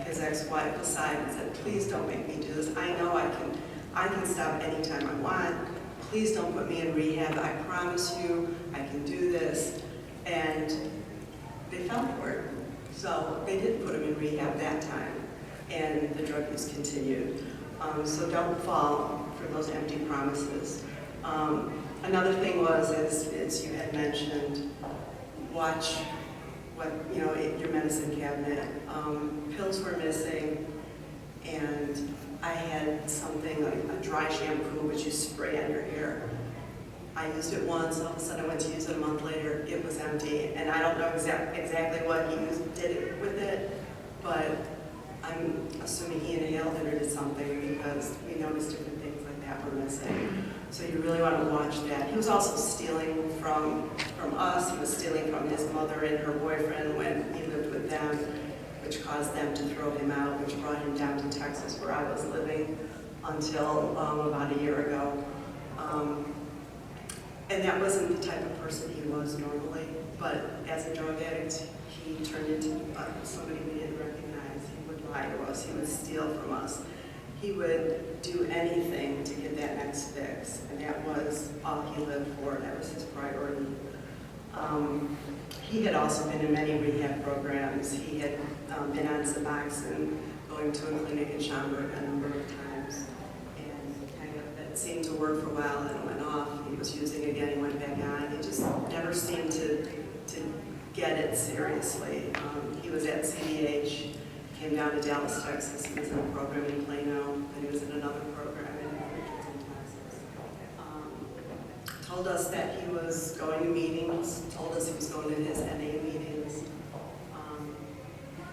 his ex-wife aside and said, please don't make me do this. I know I can stop anytime I want. Please don't put me in rehab. I promise you I can do this. And they fell for it. So they didn't put him in rehab that time. And the drug use continued. So don't fall for those empty promises. Another thing was, as you had mentioned, watch what, you know, your medicine cabinet. Pills were missing, and I had something like a dry shampoo which you spray on your hair. I used it once, all of a sudden I went to use it a month later, it was empty, and I don't know exactly what he did it with it, but I'm assuming he inhaled it or did something because we noticed different things like that were missing. So you really want to watch that. He was also stealing from us. He was stealing from his mother and her boyfriend when he lived with them, which caused them to throw him out, which brought him down to Texas where I was living until about a year ago. And that wasn't the type of person he was normally, but as a drug addict, he turned into somebody we didn't recognize. He would lie to us, he would steal from us. He would do anything to get that next fix, and that was all he lived for. That was his priority. He had also been in many rehab programs. He had been on Suboxone, going to a clinic in Schaumburg a number of times, and kind of that seemed to work for a while, and it went off. He was using again, he went back on. He just never seemed to get it seriously. He was at CDH, came down to Dallas, Texas. He was in a program in Plano, and he was in another program in Texas. Told us that he was going to meetings, told us he was going to his NA meetings.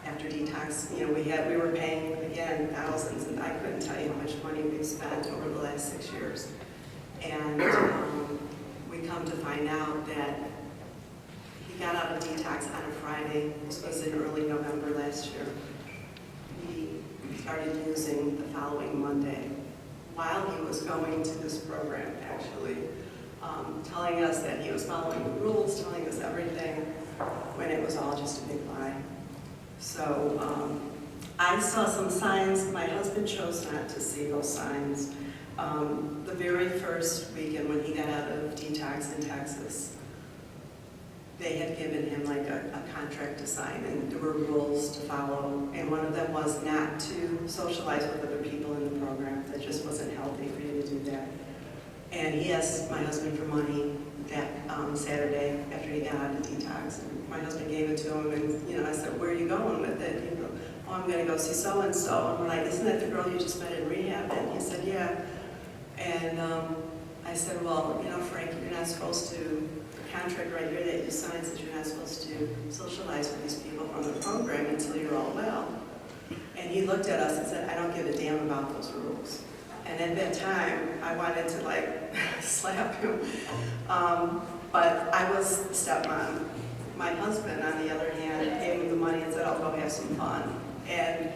After detox, you know, we were paying, again, thousands, and I couldn't tell you how much money we've spent over the last 6 years. And we come to find out that he got out of detox on a Friday. This was in early November last year. He started using the following Monday while he was going to this program, actually, telling us that he was following the rules, telling us everything, when it was all just a big lie. So I saw some signs. My husband chose not to see those signs. The very first weekend when he got out of detox in Texas, they had given him like a contract to sign, and there were rules to follow, and one of them was not to socialize with other people in the program. That just wasn't healthy for you to do that. And he asked my husband for money that Saturday after he got out of detox. And my husband gave it to him, and I said, "Where are you going with it?" He goes, "Oh, I'm going to go see so-and-so." And we're like, "Isn't that the girl you just met in rehab?" And he said, "Yeah." And I said, "Well, Frank, you're not supposed to, the contract right here that you signed says you're not supposed to socialize with these people from the program until you're all well." And he looked at us and said, "I don't give a damn about those rules." And at that time, I wanted to slap him. But I was the stepmom. My husband, on the other hand, gave me the money and said, "I'll go have some fun." And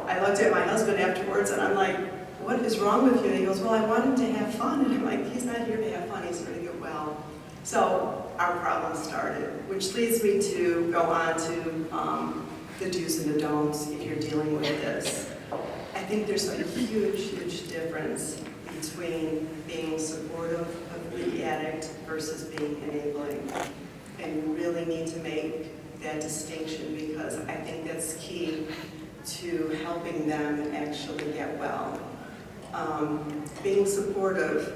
I looked at my husband afterwards and I'm like, "What is wrong with you?" And he goes, "Well, I want him to have fun." And I'm like, "He's not here to have fun, he's here to get well." So our problem started, which leads me to go on to the do's and the don'ts if you're dealing with this. I think there's a huge, huge difference between being supportive of the addict versus being enabling. And you really need to make that distinction, because I think that's key to helping them actually get well. Being supportive,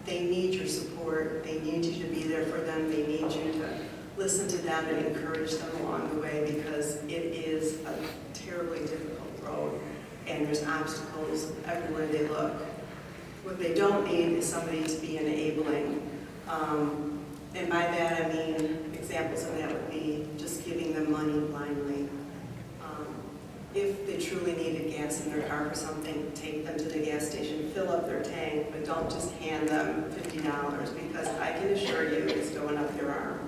they need your support, they need you to be there for them, they need you to listen to them and encourage them along the way, because it is a terribly difficult road and there's obstacles everywhere they look. What they don't need is somebody to be enabling. And by that I mean, examples of that would be just giving them money blindly. If they truly needed gas in their car for something, take them to the gas station, fill up their tank, but don't just hand them $50, because I can assure you it's going up your arm.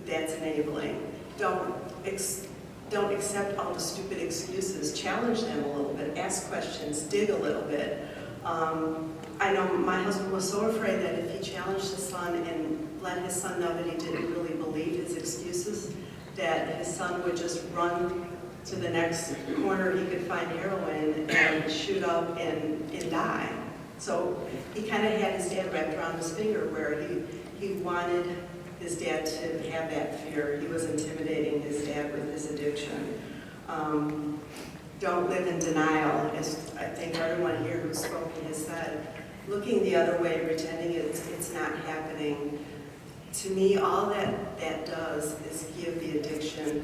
That's enabling. Don't accept all the stupid excuses. Challenge them a little bit, ask questions, dig a little bit. I know my husband was so afraid that if he challenged his son and let his son know that he didn't really believe his excuses, that his son would just run to the next corner he could find heroin and shoot up and die. So he kind of had his dad wrapped around his finger, where he wanted his dad to have that fear. He was intimidating his dad with his addiction. Don't live in denial, as I think everyone here who's spoken has said. Looking the other way, pretending it's not happening. To me, all that does is give the addiction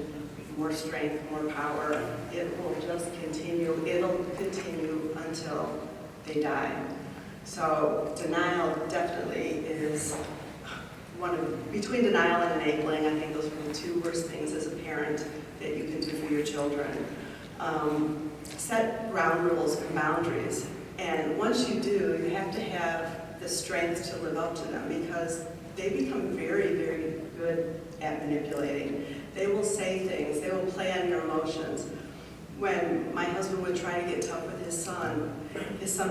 more strength, more power. It will just continue. It'll continue until they die. So denial definitely is between denial and enabling, I think those are the two worst things as a parent that you can do for your children. Set ground rules and boundaries. And once you do, you have to have the strength to live up to them, because they become very, very good at manipulating. They will say things, they will play on your emotions. when my husband would try to get tough with his son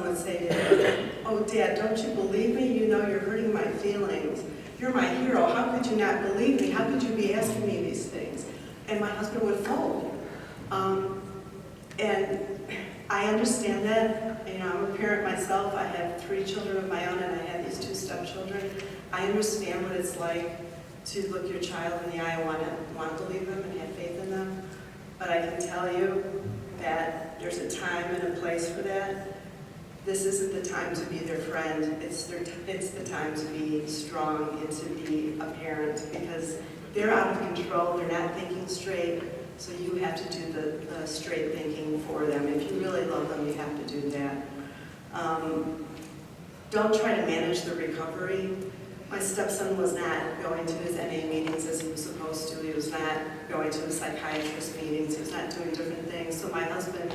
would say to him, "Oh, Dad, don't you believe me? You know you're hurting my feelings. You're my hero. How could you not believe me? How could you be asking me these things?" And my husband would fold. And I understand that. You know, I'm a parent myself. I have 3 children of my own, and I have these 2 stepchildren. I understand what it's like to look your child in the eye and want to believe them and have faith in them. But I can tell you that there's a time and a place for that. This isn't the time to be their friend. It's the time to be strong and to be a parent, because they're out of control. They're not thinking straight. So you have to do the straight thinking for them. If you really love them, you have to do that. Don't try to manage the recovery. My stepson was not going to his NA meetings as he was supposed to. He was not going to the psychiatrist meetings. He was not doing different things. So my husband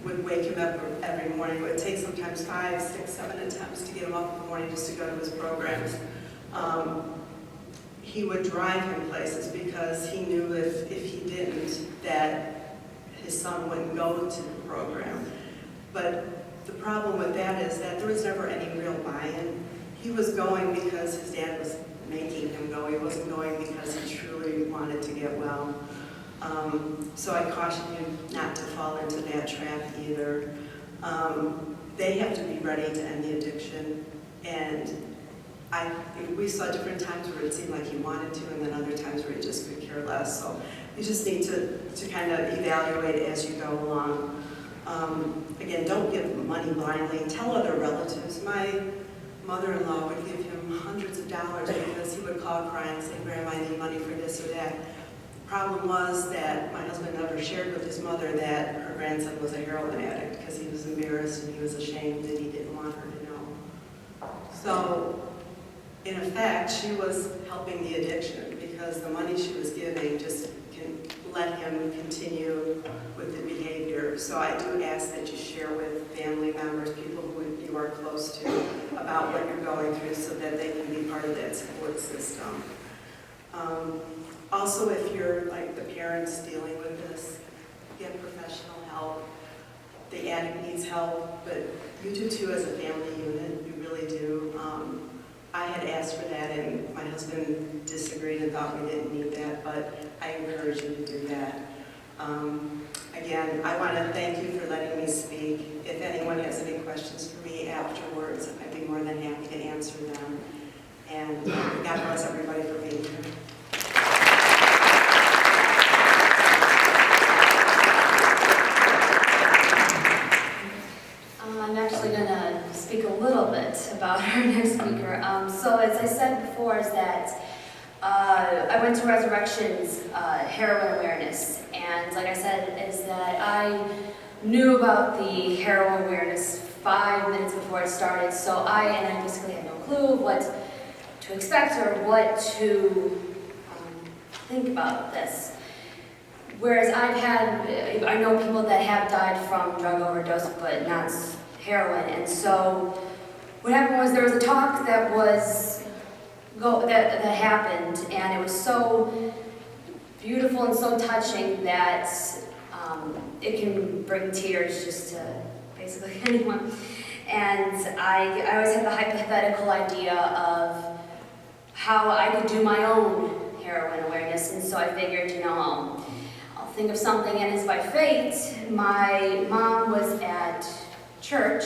would wake him up every morning. It would take sometimes 5, 6, 7 attempts to get him up in the morning just to go to his programs. He would drive him places because he knew if he didn't, that his son wouldn't go to the program. But the problem with that is that there was never any real buy-in. He was going because his dad was making him go. He wasn't going because he truly wanted to get well. So I caution you not to fall into that trap either. They have to be ready to end the addiction. And we saw different times where it seemed like he wanted to, and then other times where he just could care less. So you just need to kind of evaluate as you go along. Again, don't give money blindly. Tell other relatives. My mother-in-law would give him hundreds of dollars because he would call crying and say, "Grandma, I need money for this or that." The problem was that my husband never shared with his mother that her grandson was a heroin addict because he was embarrassed and he was ashamed and he didn't want her to know. So, in effect, she was helping the addiction because the money she was giving just let him continue with the behavior. So I do ask that you share with family members, people who you are close to, about what you're going through so that they can be part of that support system. Also, if you're like the parents dealing with this, get professional help. The addict needs help, but you do too as a family unit, you really do. I had asked for that and my husband disagreed and thought we didn't need that, but I encourage you to do that. Again, I want to thank you for letting me speak. If anyone has any questions for me afterwards, I'd be more than happy to answer them. And God bless everybody for being here.
I'm actually going to speak a little bit about our next speaker. So as I said before, is that I went to Resurrection's heroin awareness, and like I said, is that I knew about the heroin awareness 5 minutes before it started, so I basically had no clue what to expect or what to think about this. Whereas I know people that have died from drug overdose, but not heroin, and so what happened was there was a talk that happened, and it was so beautiful and so touching that it can bring tears just to basically anyone. And I always had the hypothetical idea of how I could do my own heroin awareness, and so I figured, I'll think of something, and as by fate, my mom was at church,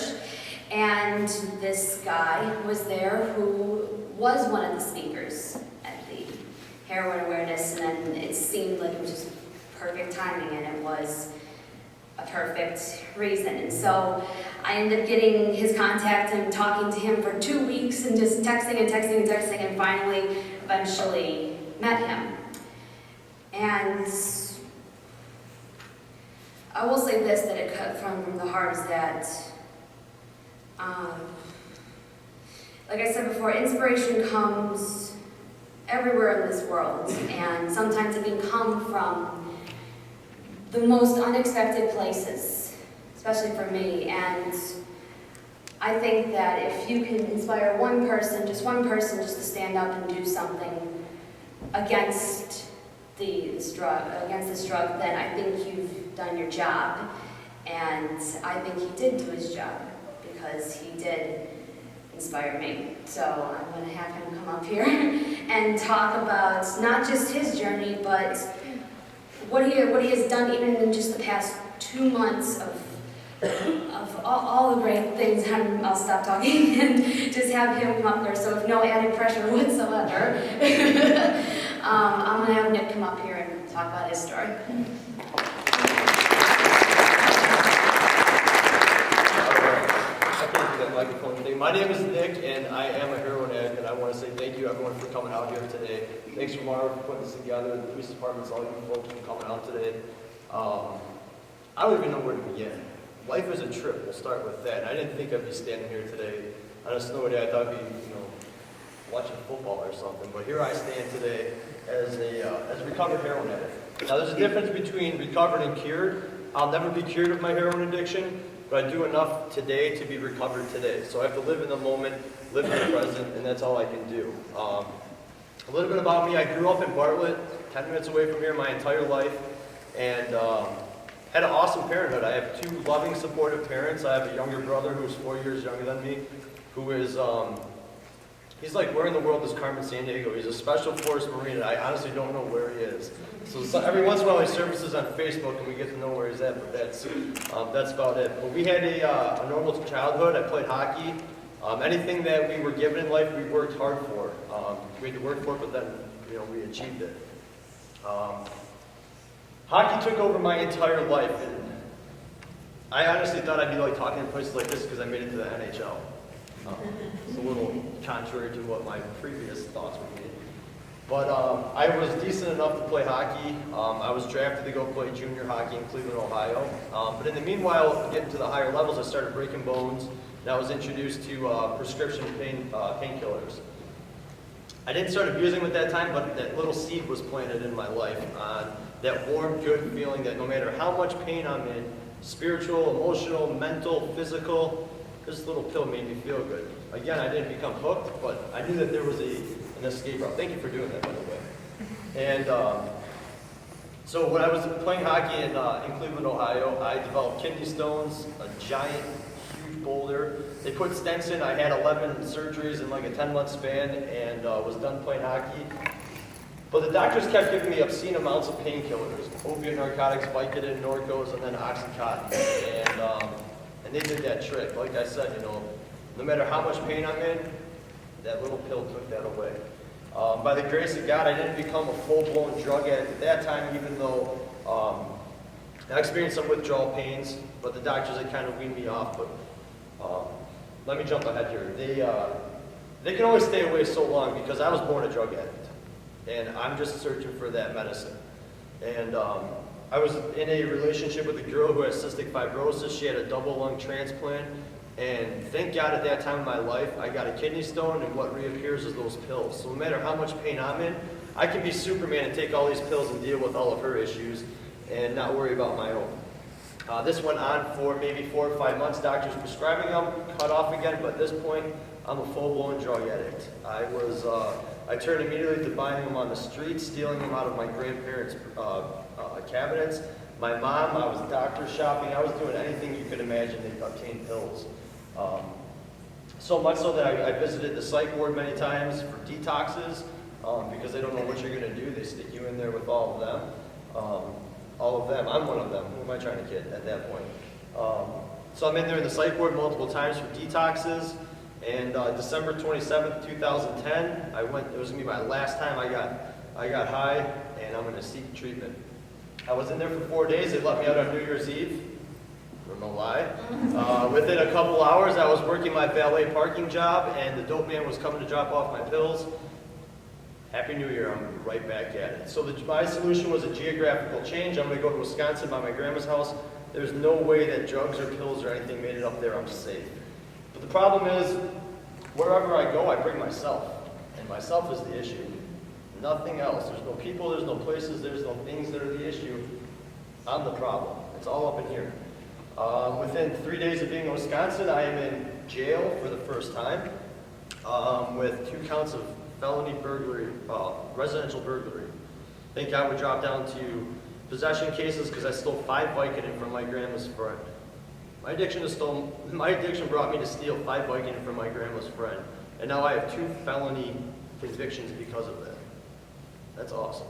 and this guy was there who was one of the speakers at the heroin awareness, and then it seemed like it was just perfect timing, and it was a perfect reason. And so I ended up getting his contact and talking to him for 2 weeks and just texting and finally, eventually met him. And I will say this, that it cut from the heart, is that like I said before, inspiration comes everywhere in this world, and sometimes it can come from the most unexpected places, especially for me. And I think that if you can inspire one person just to stand up and do something against this drug, then I think you've done your job. And I think he did do his job because he did inspire me. So I'm going to have him come up here and talk about not just his journey, but what he has done even in just the past 2 months of all the great things. I'll stop talking and just have him come up there. So with no added pressure whatsoever, I'm going to have Nick come up here and talk about his story.
Microphone thing. My name is Nick, and I am a heroin addict, and I want to say thank you everyone for coming out here today. Thanks for Mara for putting this together, the police departments, all you folks for coming out today. I don't even know where to begin. Life is a trip, we'll start with that. And I didn't think I'd be standing here today on a snowy day. I thought I'd be, watching football or something, but here I stand today as a recovered heroin addict. Now there's a difference between recovered and cured. I'll never be cured of my heroin addiction, but I do enough today to be recovered today. So I have to live in the moment, live in the present, and that's all I can do. A little bit about me, I grew up in Bartlett, 10 minutes away from here my entire life, and had an awesome parenthood. I have 2 loving, supportive parents. I have a younger brother who's 4 years younger than me, who is, he's like, where in the world is Carmen Sandiego? He's a Special Force Marine, and I honestly don't know where he is. So every once in a while he surfaces on Facebook and we get to know where he's at, but that's about it. But we had a normal childhood. I played hockey. Anything that we were given in life, we worked hard for. We had to work for it, but then, we achieved it. Hockey took over my entire life, and I honestly thought I'd be like talking in places like this because I made it to the NHL. It's a little contrary to what my previous thoughts would be. But I was decent enough to play hockey. I was drafted to go play junior hockey in Cleveland, Ohio. But in the meanwhile, getting to the higher levels, I started breaking bones, and I was introduced to prescription painkillers. I didn't start abusing them at that time, but that little seed was planted in my life on that warm, good feeling that no matter how much pain I'm in, spiritual, emotional, mental, physical, this little pill made me feel good. Again, I didn't become hooked, but I knew that there was an escape route. Thank you for doing that, by the way. And so when I was playing hockey in Cleveland, Ohio, I developed kidney stones, a giant, huge boulder. They put stents in. I had 11 surgeries in like a 10-month span and was done playing hockey. But the doctors kept giving me obscene amounts of painkillers, opiate narcotics, Vicodin, Norcos, and then Oxycontin. And they did that trick. Like I said, no matter how much pain I'm in, that little pill took that away. By the grace of God, I didn't become a full-blown drug addict at that time, even though I experienced some withdrawal pains, but the doctors had kind of weaned me off. But let me jump ahead here. They can only stay away so long because I was born a drug addict, and I'm just searching for that medicine. And I was in a relationship with a girl who had cystic fibrosis. She had a double lung transplant. And thank God at that time in my life, I got a kidney stone, and what reappears is those pills. So no matter how much pain I'm in, I can be Superman and take all these pills and deal with all of her issues and not worry about my own. This went on for maybe 4 or 5 months. Doctors prescribing them, cut off again, but at this point, I'm a full-blown drug addict. I turned immediately to buying them on the street, stealing them out of my grandparents' cabinets. My mom, I was doctor shopping. I was doing anything you could imagine to obtain pills. So much so that I visited the psych ward many times for detoxes because they don't know what you're going to do. They stick you in there with all of them. All of them. I'm one of them. Who am I trying to kid at that point? So I'm in there in the psych ward multiple times for detoxes. And December 27th, 2010, it was going to be my last time I got high, and I'm going to seek treatment. I was in there for 4 days. They let me out on New Year's Eve. No lie. Within a couple hours, I was working my valet parking job, and the dope man was coming to drop off my pills. Happy New Year, I'm right back at it. So my solution was a geographical change. I'm going to go to Wisconsin by my grandma's house. There's no way that drugs or pills or anything made it up there. I'm safe. But the problem is, wherever I go, I bring myself. And myself is the issue. Nothing else. There's no people, there's no places, there's no things that are the issue. I'm the problem. It's all up in here. Within 3 days of being in Wisconsin, I am in jail for the first time with 2 counts of felony burglary, residential burglary. Thank God we dropped down to Possession cases because I stole 5 Vicodin from my grandma's friend. My addiction brought me to steal 5 Vicodin from my grandma's friend. And now I have 2 felony convictions because of that. That's awesome.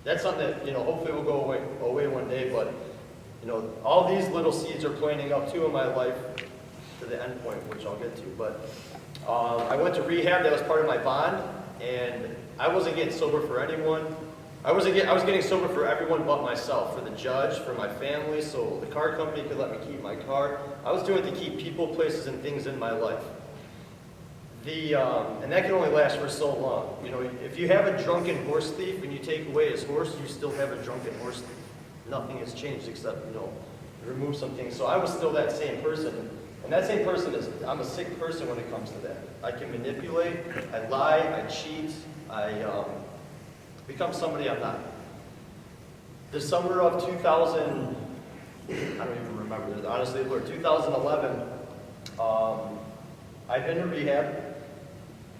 That's something that, hopefully will go away one day, but, all these little seeds are planting up too in my life to the end point, which I'll get to. But I went to rehab, that was part of my bond, and I wasn't getting sober for anyone. I was getting sober for everyone but myself, for the judge, for my family, so the car company could let me keep my car. I was doing it to keep people, places, and things in my life. And that can only last for so long. If you have a drunken horse thief and you take away his horse, you still have a drunken horse thief. Nothing has changed except, remove some things. So I was still that same person. And that same person I'm a sick person when it comes to that. I can manipulate, I lie, I cheat, I become somebody I'm not. The summer of 2000, I don't even remember, honestly, Lord, 2011, I've been to rehab.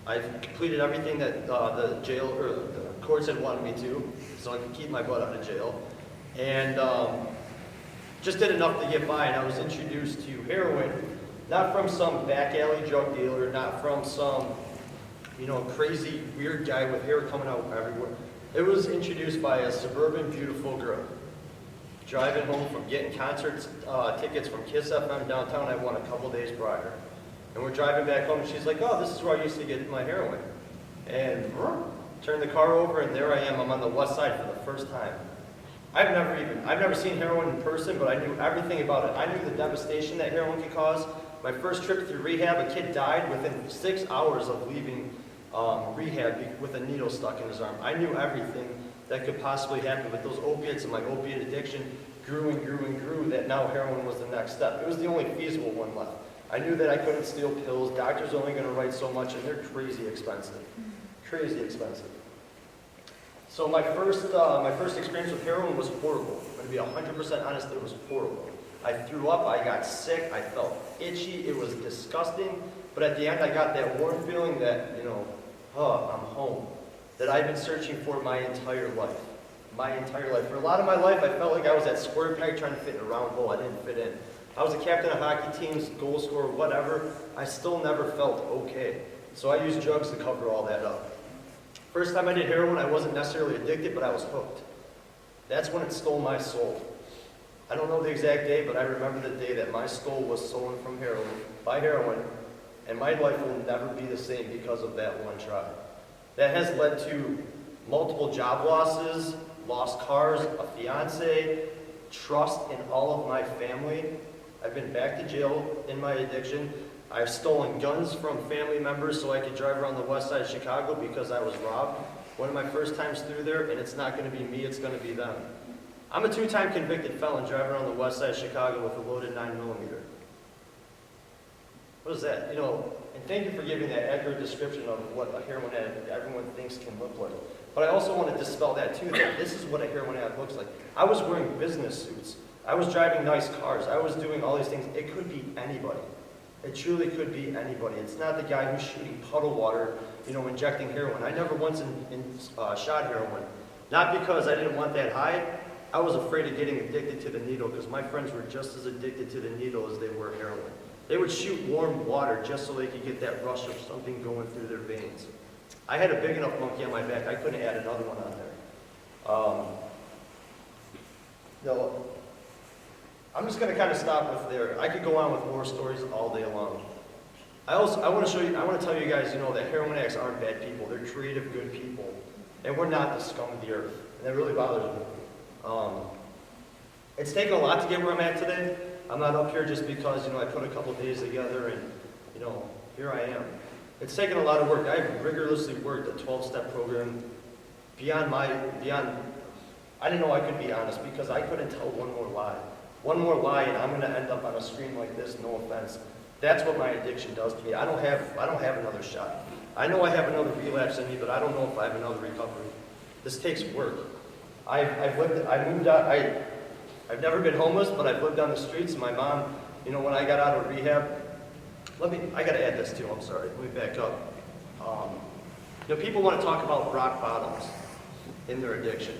I've completed everything that the jail or the courts had wanted me to, so I could keep my butt out of jail. And just did enough to get by, and I was introduced to heroin, not from some back alley drug dealer, not from some, crazy weird guy with hair coming out everywhere. It was introduced by a suburban beautiful girl. Driving home from getting concert tickets from Kiss FM downtown, I won a couple days prior. And we're driving back home, and she's like, "Oh, this is where I used to get my heroin." And turn the car over, and there I am. I'm on the west side for the first time. I've never seen heroin in person, but I knew everything about it. I knew the devastation that heroin could cause. My first trip through rehab, a kid died within 6 hours of leaving rehab with a needle stuck in his arm. I knew everything that could possibly happen, but those opiates and my opiate addiction grew and grew and grew, that now heroin was the next step. It was the only feasible one left. I knew that I couldn't steal pills. Doctors are only going to write so much, and they're crazy expensive. Crazy expensive. So my first experience with heroin was horrible. I'm going to be 100% honest, it was horrible. I threw up, I got sick, I felt itchy, it was disgusting, but at the end I got that warm feeling that, I'm home, that I've been searching for my entire life. My entire life. For a lot of my life, I felt like I was that square peg trying to fit in a round hole. I didn't fit in. I was a captain of hockey teams, goal scorer, whatever. I still never felt okay. So I used drugs to cover all that up. First time I did heroin, I wasn't necessarily addicted, but I was hooked. That's when it stole my soul. I don't know the exact day, but I remember the day that my soul was stolen from heroin, and my life will never be the same because of that one try. That has led to multiple job losses, lost cars, a fiance, trust in all of my family. I've been back to jail in my addiction. I've stolen guns from family members so I could drive around the west side of Chicago because I was robbed. One of my first times through there, and it's not going to be me, it's going to be them. I'm a 2-time convicted felon driving around the west side of Chicago with a loaded 9mm. What is that? And thank you for giving that accurate description of what a heroin addict everyone thinks can look like. But I also want to dispel that too, that this is what a heroin addict looks like. I was wearing business suits. I was driving nice cars. I was doing all these things. It could be anybody. It truly could be anybody. It's not the guy who's shooting puddle water, injecting heroin. I never once shot heroin. Not because I didn't want that high. I was afraid of getting addicted to the needle because my friends were just as addicted to the needle as they were heroin. They would shoot warm water just so they could get that rush of something going through their veins. I had a big enough monkey on my back, I couldn't add another one on there. I'm just going to kind of stop with there. I could go on with more stories all day long. I want to tell you guys, that heroin addicts aren't bad people. They're creative, good people. And we're not the scum of the earth. And that really bothers me. It's taken a lot to get where I'm at today. I'm not up here just because, I put a couple days together and, here I am. It's taken a lot of work. I've rigorously worked a 12-step program beyond I didn't know I could be honest because I couldn't tell one more lie. One more lie and I'm going to end up on a screen like this, no offense. That's what my addiction does to me. I don't have another shot. I know I have another relapse in me, but I don't know if I have another recovery. This takes work. I've never been homeless, but I've lived on the streets. My mom, when I got out of rehab, I got to add this too, I'm sorry. Let me back up. People want to talk about rock bottoms in their addiction.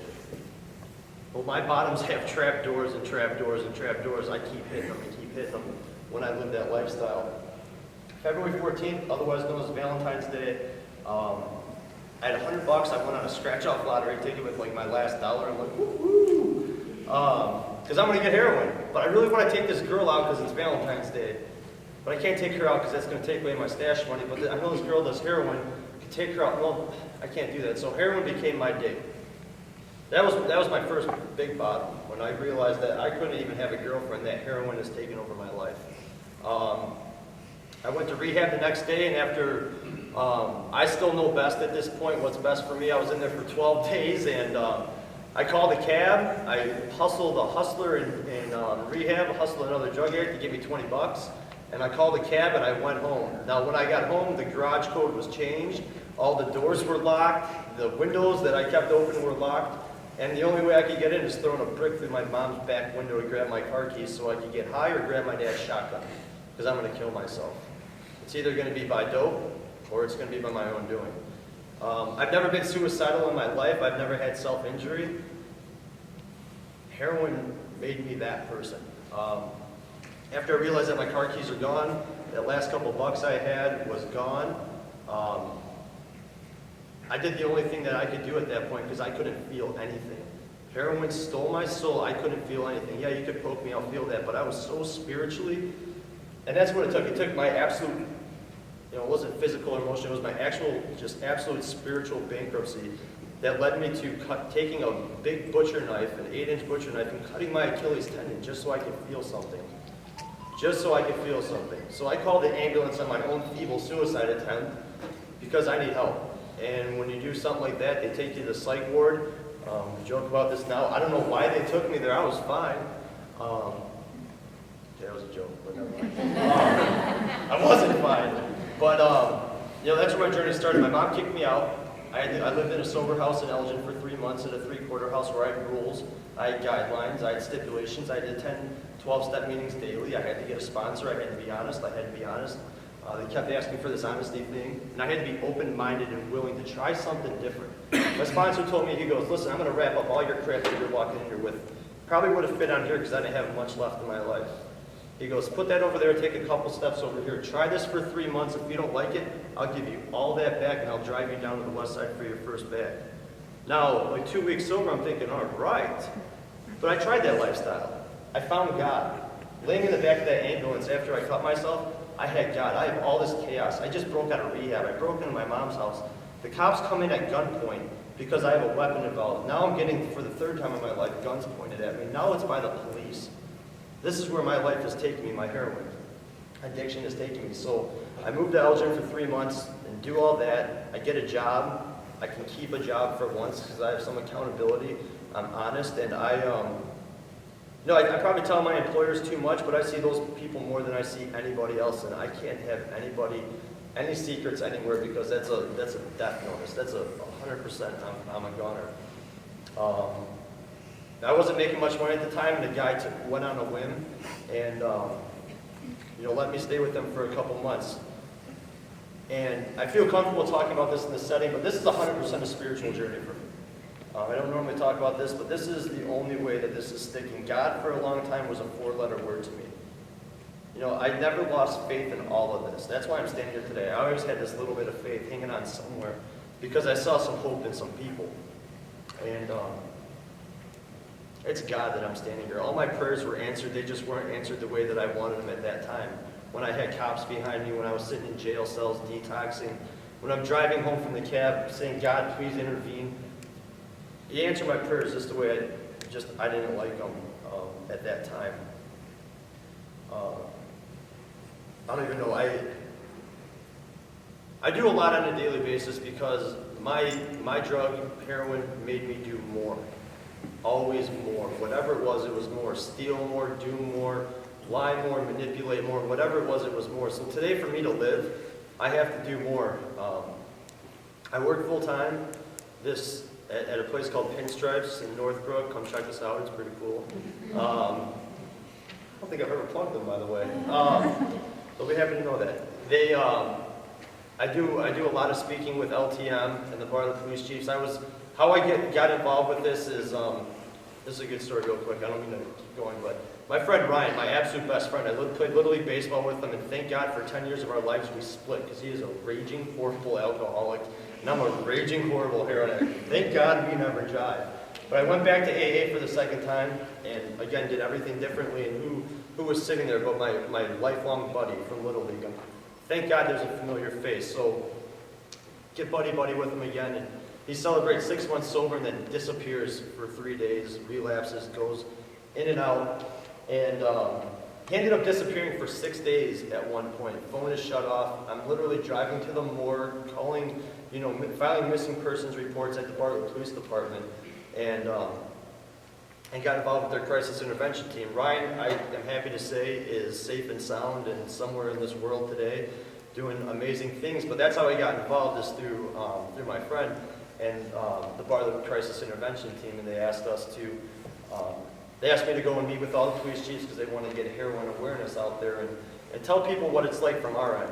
Well, my bottoms have trap doors and trap doors and trap doors. I keep hitting them and keep hitting them when I live that lifestyle. February 14th, otherwise known as Valentine's Day, I had $100. I went on a scratch-off lottery ticket with like my last dollar. I'm like, woo-hoo! Because I'm going to get heroin. But I really want to take this girl out because it's Valentine's Day. But I can't take her out because that's going to take away my stash money. But I know this girl does heroin. I can take her out. Well, I can't do that. So heroin became my date. That was my first big bottom, when I realized that I couldn't even have a girlfriend, that heroin has taken over my life. I went to rehab the next day, and after, I still know best at this point what's best for me. I was in there for 12 days, and I called a cab. I hustled a hustler in rehab, hustled another drug addict to give me $20. And I called a cab and I went home. Now when I got home, the garage code was changed. All the doors were locked. The windows that I kept open were locked. And the only way I could get in is throwing a brick through my mom's back window to grab my car keys so I could get high or grab my dad's shotgun. Because I'm going to kill myself. It's either going to be by dope or it's going to be by my own doing. I've never been suicidal in my life. I've never had self-injury. Heroin made me that person. After I realized that my car keys are gone, that last couple bucks I had was gone. I did the only thing that I could do at that point because I couldn't feel anything. Heroin stole my soul. I couldn't feel anything. Yeah, you could poke me, I'll feel that, but I was so spiritually, and that's what it took. It took my absolute, it wasn't physical or emotional, it was my actual, just absolute spiritual bankruptcy that led me to taking a big butcher knife, an 8-inch butcher knife, and cutting my Achilles tendon just so I could feel something. Just so I could feel something. So I called the ambulance on my own feeble suicide attempt because I need help. And when you do something like that, they take you to the psych ward. We joke about this now. I don't know why they took me there. I was fine. That was a joke, but never mind. I wasn't fine. But, that's where my journey started. My mom kicked me out. I lived in a sober house in Elieen for 3 months, in a 3-quarter house where I had rules. I had guidelines. I had stipulations. I had to attend 12-step meetings daily. I had to get a sponsor. I had to be honest. I had to be honest. They kept asking for this honesty thing, and I had to be open-minded and willing to try something different. My sponsor told me, he goes, listen, I'm going to wrap up all your crap that you're walking in here with. Probably would have fit on here because I didn't have much left in my life. He goes, put that over there, take a couple steps over here. Try this for 3 months. If you don't like it, I'll give you all that back, and I'll drive you down to the west side for your first bag. Now, like 2 weeks sober, I'm thinking, all right. But I tried that lifestyle. I found God. Laying in the back of that ambulance after I cut myself, I had God. I have all this chaos. I just broke out of rehab. I broke into my mom's house. The cops come in at gunpoint because I have a weapon involved. Now I'm getting, for the 3rd time in my life, guns pointed at me. Now it's by the police. This is where my life has taken me, my heroin addiction has taken me. So I moved to Elieen for 3 months and do all that. I get a job. I can keep a job for once because I have some accountability. I'm honest, and I probably tell my employers too much, but I see those people more than I see anybody else, and I can't have any secrets anywhere because that's a death notice. That's a 100%. I'm a goner. I wasn't making much money at the time, and the guy went on a whim and let me stay with them for a couple months. And I feel comfortable talking about this in this setting, but this is 100% a spiritual journey for me. I don't normally talk about this, but this is the only way that this is sticking. God, for a long time, was a 4-letter word to me. I never lost faith in all of this. That's why I'm standing here today. I always had this little bit of faith hanging on somewhere because I saw some hope in some people. And it's God that I'm standing here. All my prayers were answered. They just weren't answered the way that I wanted them at that time. When I had cops behind me, when I was sitting in jail cells detoxing, when I'm driving home from the cab saying, God, please intervene. He answered my prayers just the way I didn't like them at that time. I don't even know. I do a lot on a daily basis because my drug, heroin, made me do more. Always more. Whatever it was more. Steal more, do more, lie more, manipulate more. Whatever it was more. So today, for me to live, I have to do more. I work full-time at a place called Pinstripes in Northbrook. Come check us out. It's pretty cool. I don't think I've ever plugged them, by the way. They'll be happy to know that. I do a lot of speaking with LTM and the Bar of the Police Chiefs. How I got involved with this is this is a good story real quick. I don't mean to keep going, but my friend Ryan, my absolute best friend, I played Little League Baseball with him, and thank God for 10 years of our lives we split, because he is a raging, horrible alcoholic, and I'm a raging, horrible heroin addict. Thank God we never jive. But I went back to AA for the second time, and again, did everything differently, and who was sitting there but my lifelong buddy from Little League. Thank God there's a familiar face. So get buddy with him again, and he celebrates 6 months sober and then disappears for 3 days, relapses, goes in and out, and he ended up disappearing for 6 days at one point. Phone is shut off. I'm literally driving to the morgue, calling, filing missing persons reports at the Briley Police Department, and got involved with their crisis intervention team. Ryan, I am happy to say, is safe and sound and somewhere in this world today, doing amazing things. But that's how I got involved, is through my friend and the Briley Crisis Intervention team, and they asked me to go and meet with all the police chiefs because they wanted to get heroin awareness out there and tell people what it's like from our end,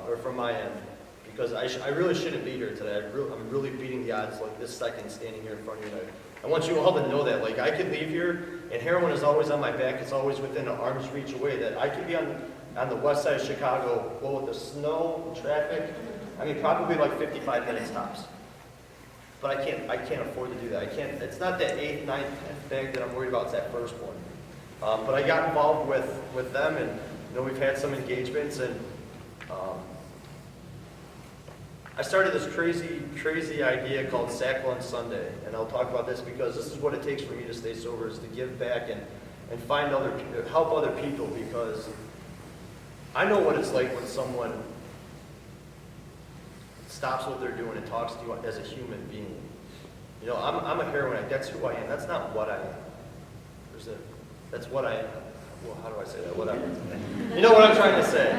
or from my end. Because I really shouldn't be here today. I'm really beating the odds like this second standing here in front of you. I want you all to know that. Like, I could leave here, and heroin is always on my back. It's always within an arm's reach away. That I could be on the west side of Chicago, well, with the snow, traffic, I mean, probably like 55 minutes tops. But I can't afford to do that. It's not that 8th, 9th, 10th bag that I'm worried about, it's that first one. But I got involved with them, and we've had some engagements, and I started this crazy idea called Sack Lunch Sunday, and I'll talk about this because this is what it takes for me to stay sober, is to give back and help other people, because I know what it's like when someone stops what they're doing and talks to you as a human being. I'm a heroin addict. That's who I am. That's not what I am. That's what I am. Well, how do I say that? Whatever. You know what I'm trying to say.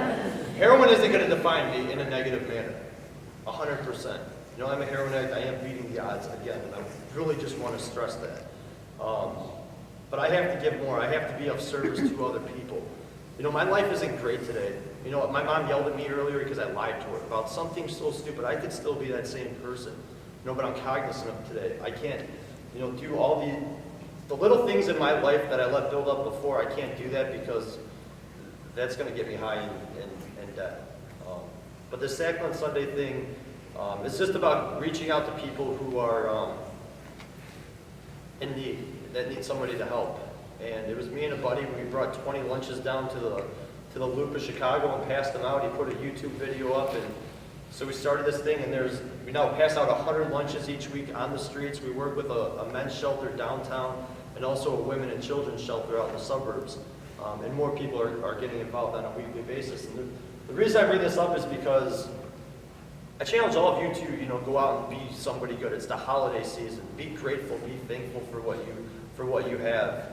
Heroin isn't going to define me in a negative manner. 100%. I'm a heroin addict. I am beating the odds again, and I really just want to stress that. But I have to give more. I have to be of service to other people. My life isn't great today. My mom yelled at me earlier because I lied to her about something so stupid. I could still be that same person. But I'm cognizant of today. I can't, do all the little things in my life that I let build up before. I can't do that because that's going to get me high in debt. But the Sack on Sunday thing, it's just about reaching out to people who are in need, that need somebody to help. And it was me and a buddy. We brought 20 lunches down to the Loop of Chicago and passed them out. He put a YouTube video up, and so we started this thing. And we now pass out 100 lunches each week on the streets. We work with a men's shelter downtown and also a women and children's shelter out in the suburbs. And more people are getting involved on a weekly basis. And the reason I bring this up is because I challenge all of you to, go out and be somebody good. It's the holiday season. Be grateful, be thankful for what you have.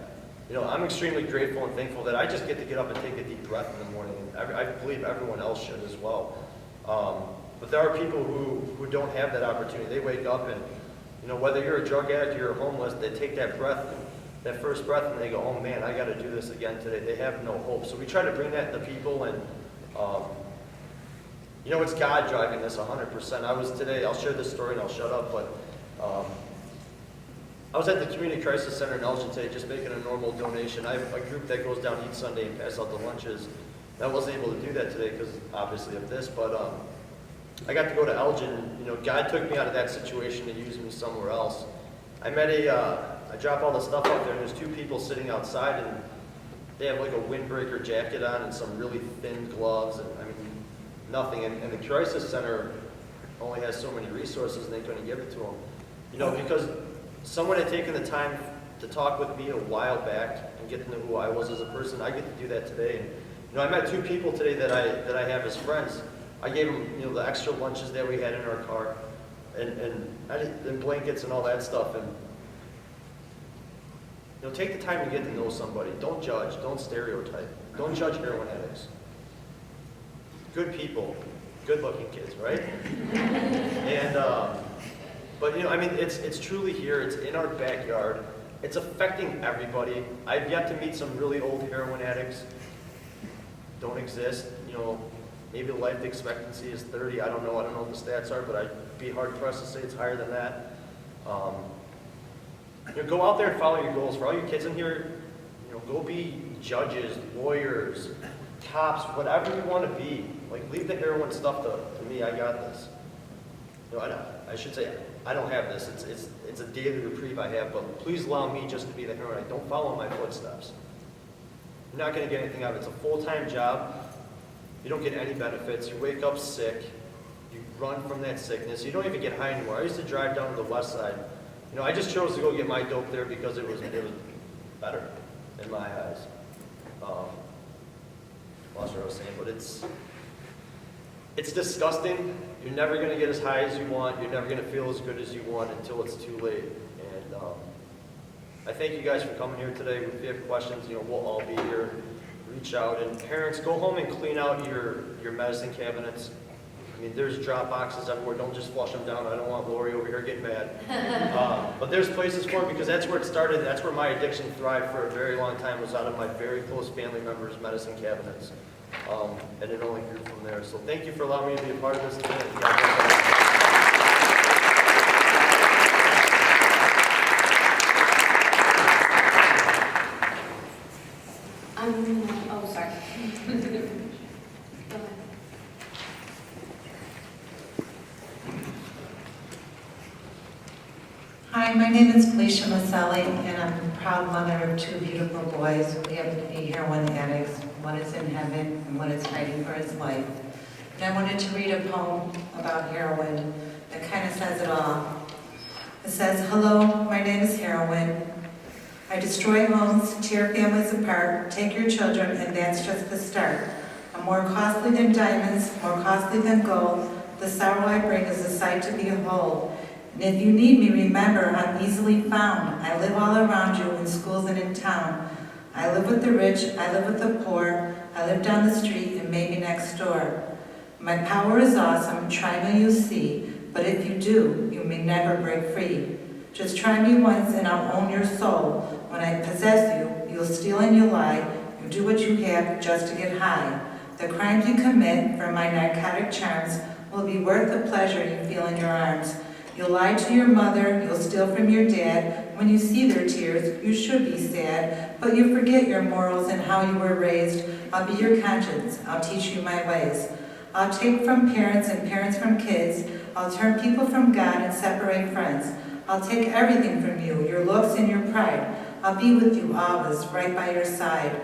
I'm extremely grateful and thankful that I just get to get up and take a deep breath in the morning. And I believe everyone else should as well. But there are people who don't have that opportunity. They wake up and, whether you're a drug addict or you're homeless, they take that breath, that first breath, and they go, oh man, I got to do this again today. They have no hope. So we try to bring that to people, and it's God driving this 100%. I was today, I'll share this story and I'll shut up, but I was at the Community Crisis Center in Elgin today just making a normal donation. I have a group that goes down each Sunday and pass out the lunches. I wasn't able to do that today because obviously of this, but I got to go to Elgin. God took me out of that situation and used me somewhere else. I met I drop all the stuff out there, and there's 2 people sitting outside, and they have like a windbreaker jacket on and some really thin gloves, and nothing. And the Crisis Center only has so many resources, and they couldn't give it to them. Because someone had taken the time to talk with me a while back and get to know who I was as a person. I get to do that today. And, I met 2 people today that I have as friends. I gave them, the extra lunches that we had in our car, and blankets and all that stuff. And take the time to get to know somebody. Don't judge. Don't stereotype. Don't judge heroin addicts. Good people, good-looking kids, right? And but it's truly here. It's in our backyard. It's affecting everybody. I've yet to meet some really old heroin addicts. Don't exist. Maybe the life expectancy is 30. I don't know what the stats are, but I'd be hard pressed to say it's higher than that. Go out there and follow your goals. For all you kids in here, go be judges, lawyers, cops, whatever you want to be. Like, leave the heroin stuff to me. I got this. I should say I don't have this. It's a daily reprieve I have, but please allow me just to be the heroin. Don't follow my footsteps. You're not going to get anything out of it. It's a full-time job. You don't get any benefits. You wake up sick. You run from that sickness. You don't even get high anymore. I used to drive down to the west side. I just chose to go get my dope there because it was better in my eyes. Lost what I was saying, but it's disgusting. You're never going to get as high as you want. You're never going to feel as good as you want until it's too late. And I thank you guys for coming here today. If you have questions, we'll all be here. Reach out. And parents, go home and clean out your medicine cabinets. I mean, there's drop boxes everywhere. Don't just flush them down. I don't want Laurie over here getting mad. But there's places for it because that's where it started. That's where my addiction thrived for a very long time, was out of my very close family members' medicine cabinets. And it only grew from there. So thank you for allowing me to be a part of this today.
Oh, sorry. Go ahead.
Hi, my name is Felicia, Miceli, and I'm a proud mother of two beautiful boys. We happen to be heroin addicts. One is in heaven, and one is fighting for his life. And I wanted to read a poem about heroin that kind of says it all. It says, "Hello, my name is Heroin. I destroy homes, tear families apart, take your children, and that's just the start. I'm more costly than diamonds, more costly than gold. The sorrow I bring is a sight to behold. And if you need me, remember, I'm easily found. I live all around you, in schools and in town. I live with the rich, I live with the poor. I live down the street and maybe next door. My power is awesome, try me, you'll see. But if you do, you may never break free. Just try me once and I'll own your soul. When I possess you, you'll steal and you'll lie. You do what you have just to get high. The crimes you commit for my narcotic charms will be worth the pleasure you feel in your arms. You'll lie to your mother, you'll steal from your dad. When you see their tears, you should be sad, but you forget your morals and how you were raised. I'll be your conscience, I'll teach you my ways. I'll take from parents and parents from kids. I'll turn people from God and separate friends. I'll take everything from you, your looks and your pride. I'll be with you always, right by your side.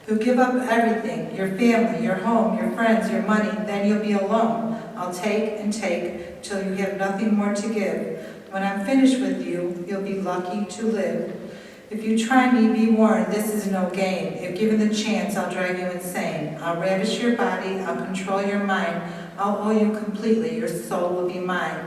You'll give up everything, your family, your home, your friends, your money, then you'll be alone. I'll take and take till you have nothing more to give. When I'm finished with you, you'll be lucky to live. If you try me, be warned, this is no game. If given the chance, I'll drive you insane. I'll ravish your body, I'll control your mind. I'll owe you completely, your soul will be mine.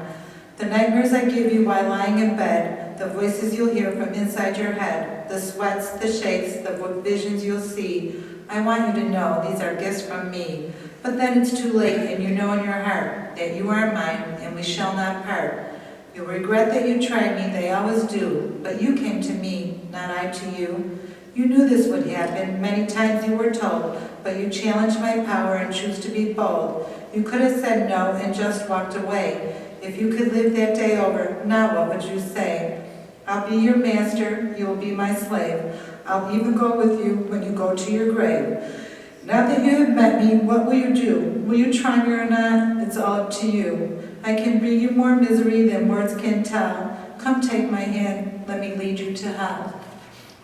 The nightmares I give you while lying in bed, the voices you'll hear from inside your head, the sweats, the shakes, the visions you'll see. I want you to know these are gifts from me. But then it's too late and you know in your heart that you are mine and we shall not part. You'll regret that you tried me, they always do, but you came to me, not I to you. You knew this would happen, many times you were told, but you challenged my power and choose to be bold. You could have said no and just walked away. If you could live that day over, now what would you say? I'll be your master, you will be my slave. I'll even go with you when you go to your grave. Now that you have met me, what will you do? Will you try me or not? It's all up to you. I can bring you more misery than words can tell. Come take my hand, let me lead you to hell.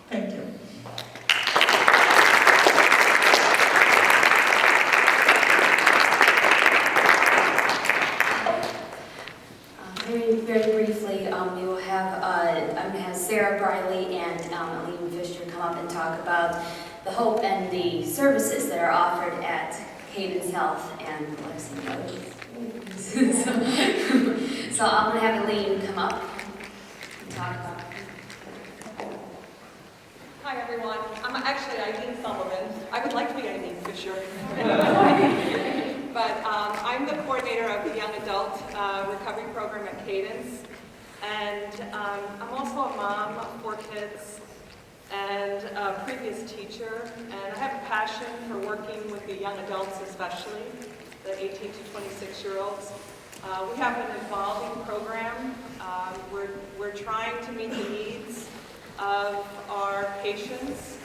Thank you.
Very briefly, we will have, I'm going to have Sarah, Briley, and Elieen Fisher come up and talk about the hope and the services that are offered at Cadence Health and Alexian. So I'm going to have Elieen come up and talk about it.
Hi everyone, I'm actually Elieen Sullivan. I would like to be Elieen Fisher. But I'm the coordinator of the Young Adult Recovery Program at Cadence. And I'm also a mom of 4 kids and a previous teacher. And I have a passion for working with the young adults especially, the 18 to 26-year-olds. We have an evolving program. We're trying to meet the needs of our patients.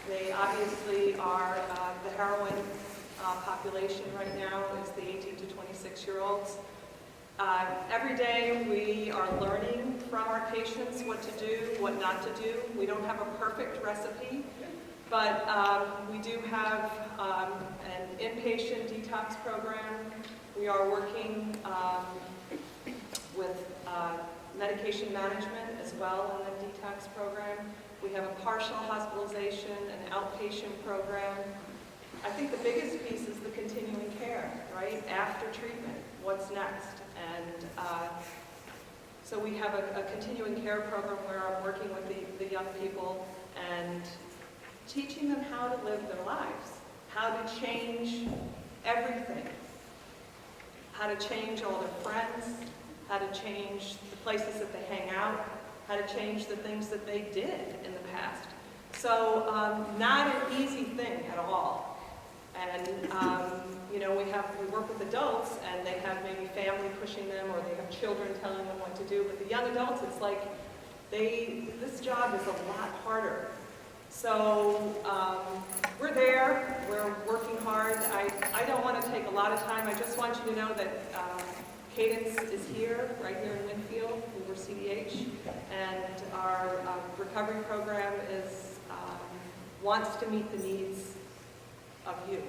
They obviously are the heroin population right now is the 18 to 26-year-olds. Every day we are learning from our patients what to do, what not to do. We don't have a perfect recipe, but we do have an inpatient detox program. We are working with medication management as well in the detox program. We have a partial hospitalization, an outpatient program. I think the biggest piece is the continuing care, right? After treatment, what's next? And so we have a continuing care program where I'm working with the young people and teaching them how to live their lives, how to change everything, how to change all their friends, how to change the places that they hang out, how to change the things that they did in the past. So not an easy thing at all. And you know, we work with adults and they have maybe family pushing them or they have children telling them what to do. But the young adults, it's like this job is a lot harder. So we're there, we're working hard. I don't want to take a lot of time. I just want you to know that Cadence is here, right here in Winfield. We're CDH, and our recovery program wants to meet the needs of you.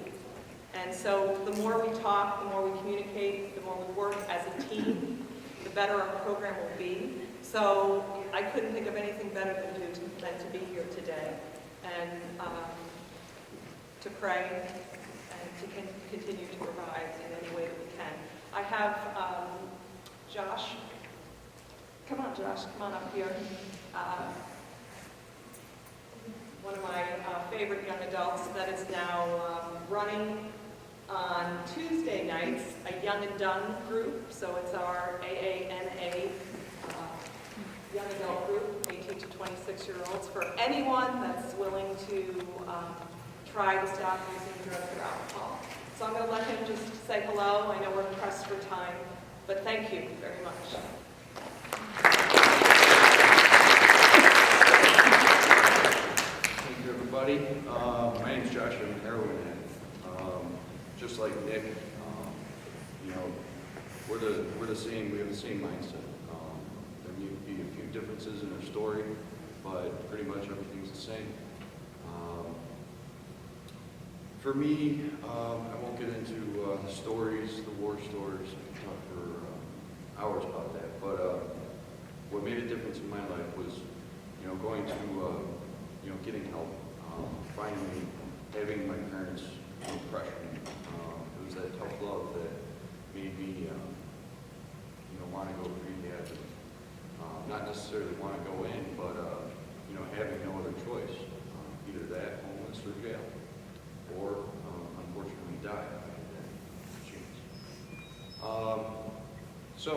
And so the more we talk, the more we communicate, the more we work as a team, the better our program will be. So I couldn't think of anything better than to be here today and to pray and to continue to provide in any way that we can. I have Josh. Come on, Josh. Come on up here. One of my favorite young adults that is now running on Tuesday nights, a Young and Done group. So it's our AANA young adult group, 18 to 26-year-olds, for anyone that's willing to try to stop using drugs or alcohol. So I'm going to let him just say hello. I know we're pressed for time, but thank you very much.
Thank you, everybody. My name is Josh. I'm a heroin addict. Just like Nick, you know, we're the same. We have the same mindset. There may be a few differences in our story, but pretty much everything's the same. For me, I won't get into the stories, the war stories. I can talk for hours about that. But what made a difference in my life was, you know, going to, you know, getting help. Finally, having my parents pressure me. It was that tough love that made me, you know, want to go to rehab. Not necessarily want to go in, but you know, having no other choice. Either that, homeless, or jail. Or, unfortunately, die if I had that chance. So,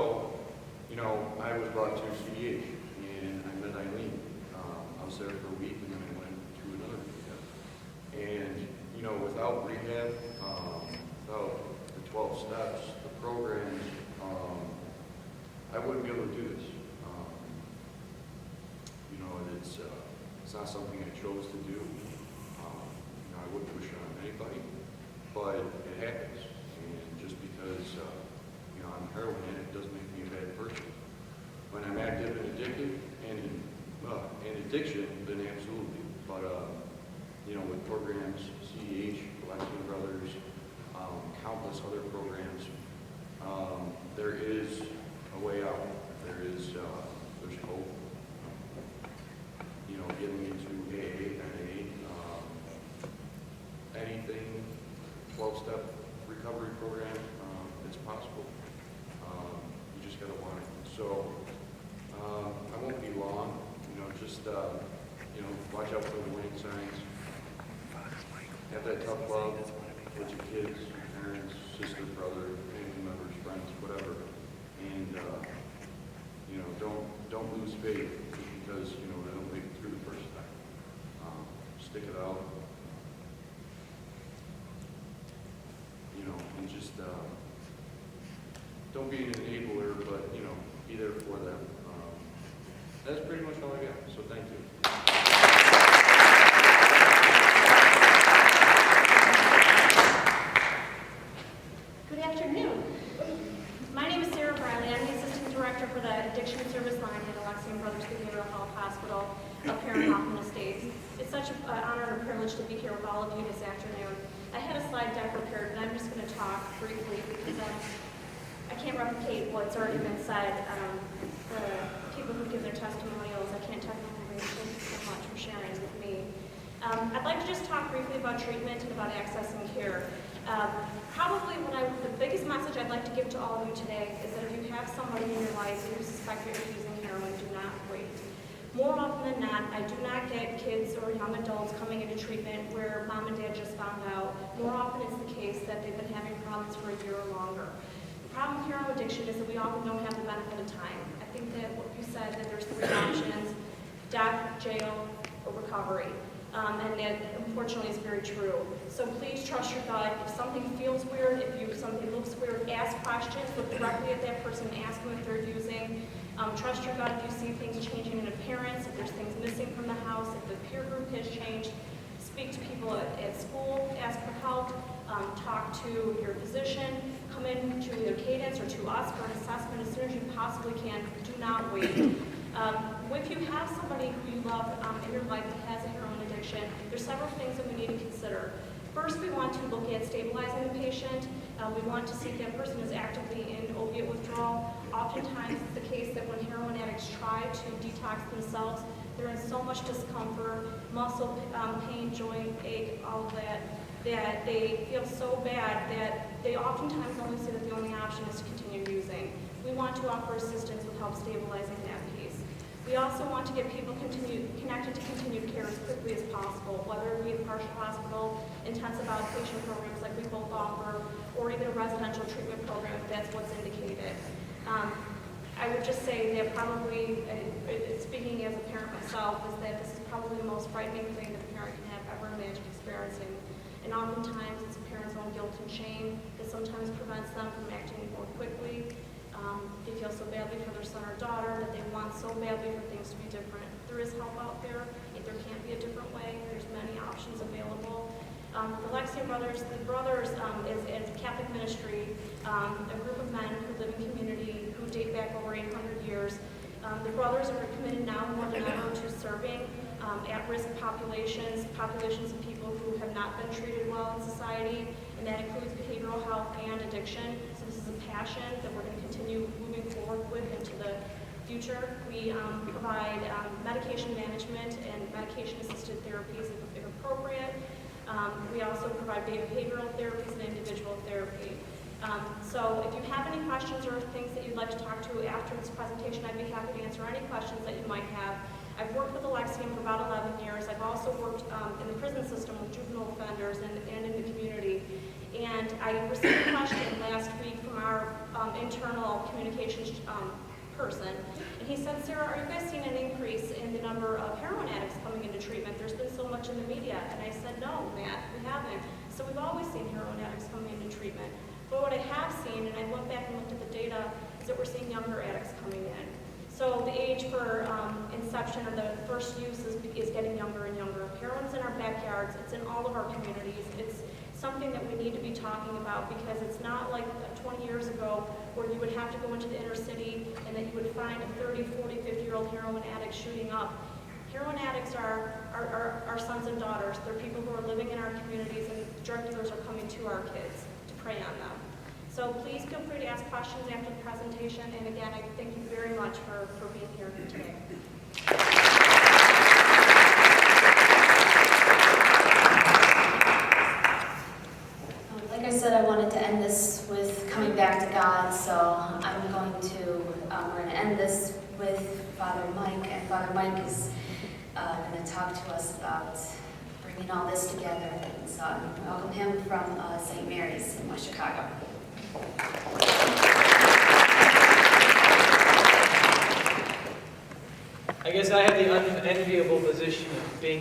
you know, I was brought to CDH, and I met Elieen. I was there for a week, and then I went to another rehab. And, you know, without rehab, without the 12 steps, the programs, I wouldn't be able to do this. You know, it's not something I chose to do. I wouldn't wish it on anybody, but it happens. And just because, you know, I'm a heroin addict doesn't make me a bad person. When I'm active and addicted, and in addiction, then absolutely. But, you know, with programs, CDH, Alexian Brothers, countless other programs, there is a way out. There's hope. You know, getting into AA, NA, anything, 12-step recovery program, it's possible. You just got to want it. So I won't be long. You know, just you know, watch out for the warning signs. Have that tough love with your kids, your parents, sister, brother, family members, friends, whatever. And you know, don't lose faith just because you know they don't make it through the first time. Stick it out. You know, and just don't be an enabler, but you know, be there for them. That's pretty much all I got, so thank you.
Good afternoon. My name is Briley. I'm the Assistant Director for the Addiction Service Line at Alexian Brothers Behavioral Health Hospital up here in Hoffman Estates. It's such an honor and a privilege to be here with all of you this afternoon. I had a slide deck prepared, and I'm just going to talk briefly because I can't replicate what's already been said. The people who give their testimonials, I can't technically thank you so much for sharing with me. I'd like to just talk briefly about treatment and about access and care. Probably the biggest message I'd like to give to all of you today is that if you have somebody in your life who you suspect you're using heroin, do not wait. More often than not, I do not get kids or young adults coming into treatment where mom and dad just found out. More often it's the case that they've been having problems for a year or longer. The problem with heroin addiction is that we often don't have the benefit of time. I think that what you said, that there's 3 options: death, jail, or recovery. And that, unfortunately, is very true. So please trust your gut. If something feels weird, if something looks weird, ask questions. Look directly at that person. Ask them if they're using. Trust your gut if you see things changing in appearance, if there's things missing from the house, if the peer group has changed. Speak to people at school. Ask for help. Talk to your physician. Come in to either Cadence or to us for an assessment as soon as you possibly can. Do not wait. If you have somebody who you love in your life that has a heroin addiction, there's several things that we need to consider. First, we want to look at stabilizing the patient. We want to see if that person is actively in opiate withdrawal. Oftentimes, it's the case that when heroin addicts try to detox themselves, they're in so much discomfort, muscle pain, joint ache, all of that, that they feel so bad that they oftentimes only see that the only option is to continue using. We want to offer assistance with help stabilizing that piece. We also want to get people connected to continued care as quickly as possible, whether it be a partial hospital, intensive outpatient programs like we both offer, or even a residential treatment program if that's what's indicated. I would just say that probably, speaking as a parent myself, is that this is probably the most frightening thing that a parent can have ever imagined experiencing. And oftentimes it's a parent's own guilt and shame that sometimes prevents them from acting more quickly. They feel so badly for their son or daughter that they want so badly for things to be different. There is help out there. If there can't be a different way, there's many options available. The Alexian Brothers, is a Catholic ministry, a group of men who live in community, who date back over 800 years. The brothers are committed now more than ever to serving at-risk populations of people who have not been treated well in society, and that includes behavioral health and addiction. So this is a passion that we're going to continue moving forward with into the future. We provide medication management and medication-assisted therapies if appropriate. We also provide behavioral therapies and individual therapy. So if you have any questions or things that you'd like to talk to after this presentation, I'd be happy to answer any questions that you might have. I've worked with Alexian for about 11 years. I've also worked in the prison system with juvenile offenders and in the community. And I received a question last week from our internal communications person. And he said, Sarah, are you guys seeing an increase in the number of heroin addicts coming into treatment? There's been so much in the media. And I said, no, Matt, we haven't. So we've always seen heroin addicts coming into treatment. But what I have seen, and I went back and looked at the data, is that we're seeing younger addicts coming in. So the age for inception or the first use is getting younger and younger. Heroin's in our backyards. It's in all of our communities. It's something that we need to be talking about because it's not like 20 years ago where you would have to go into the inner city and that you would find a 30, 40, 50-year-old heroin addict shooting up. Heroin addicts are our sons and daughters. They're people who are living in our communities, and drug dealers are coming to our kids to prey on them. So please feel free to ask questions after the presentation. And again, I thank you very much for being here today.
Like I said, I wanted to end this with coming back to God, so I'm going to, we're going to end this with Father Mike, and Father Mike is going to talk to us about bringing all this together. And so I welcome him from St. Mary's in West Chicago.
I guess I have the unenviable position of being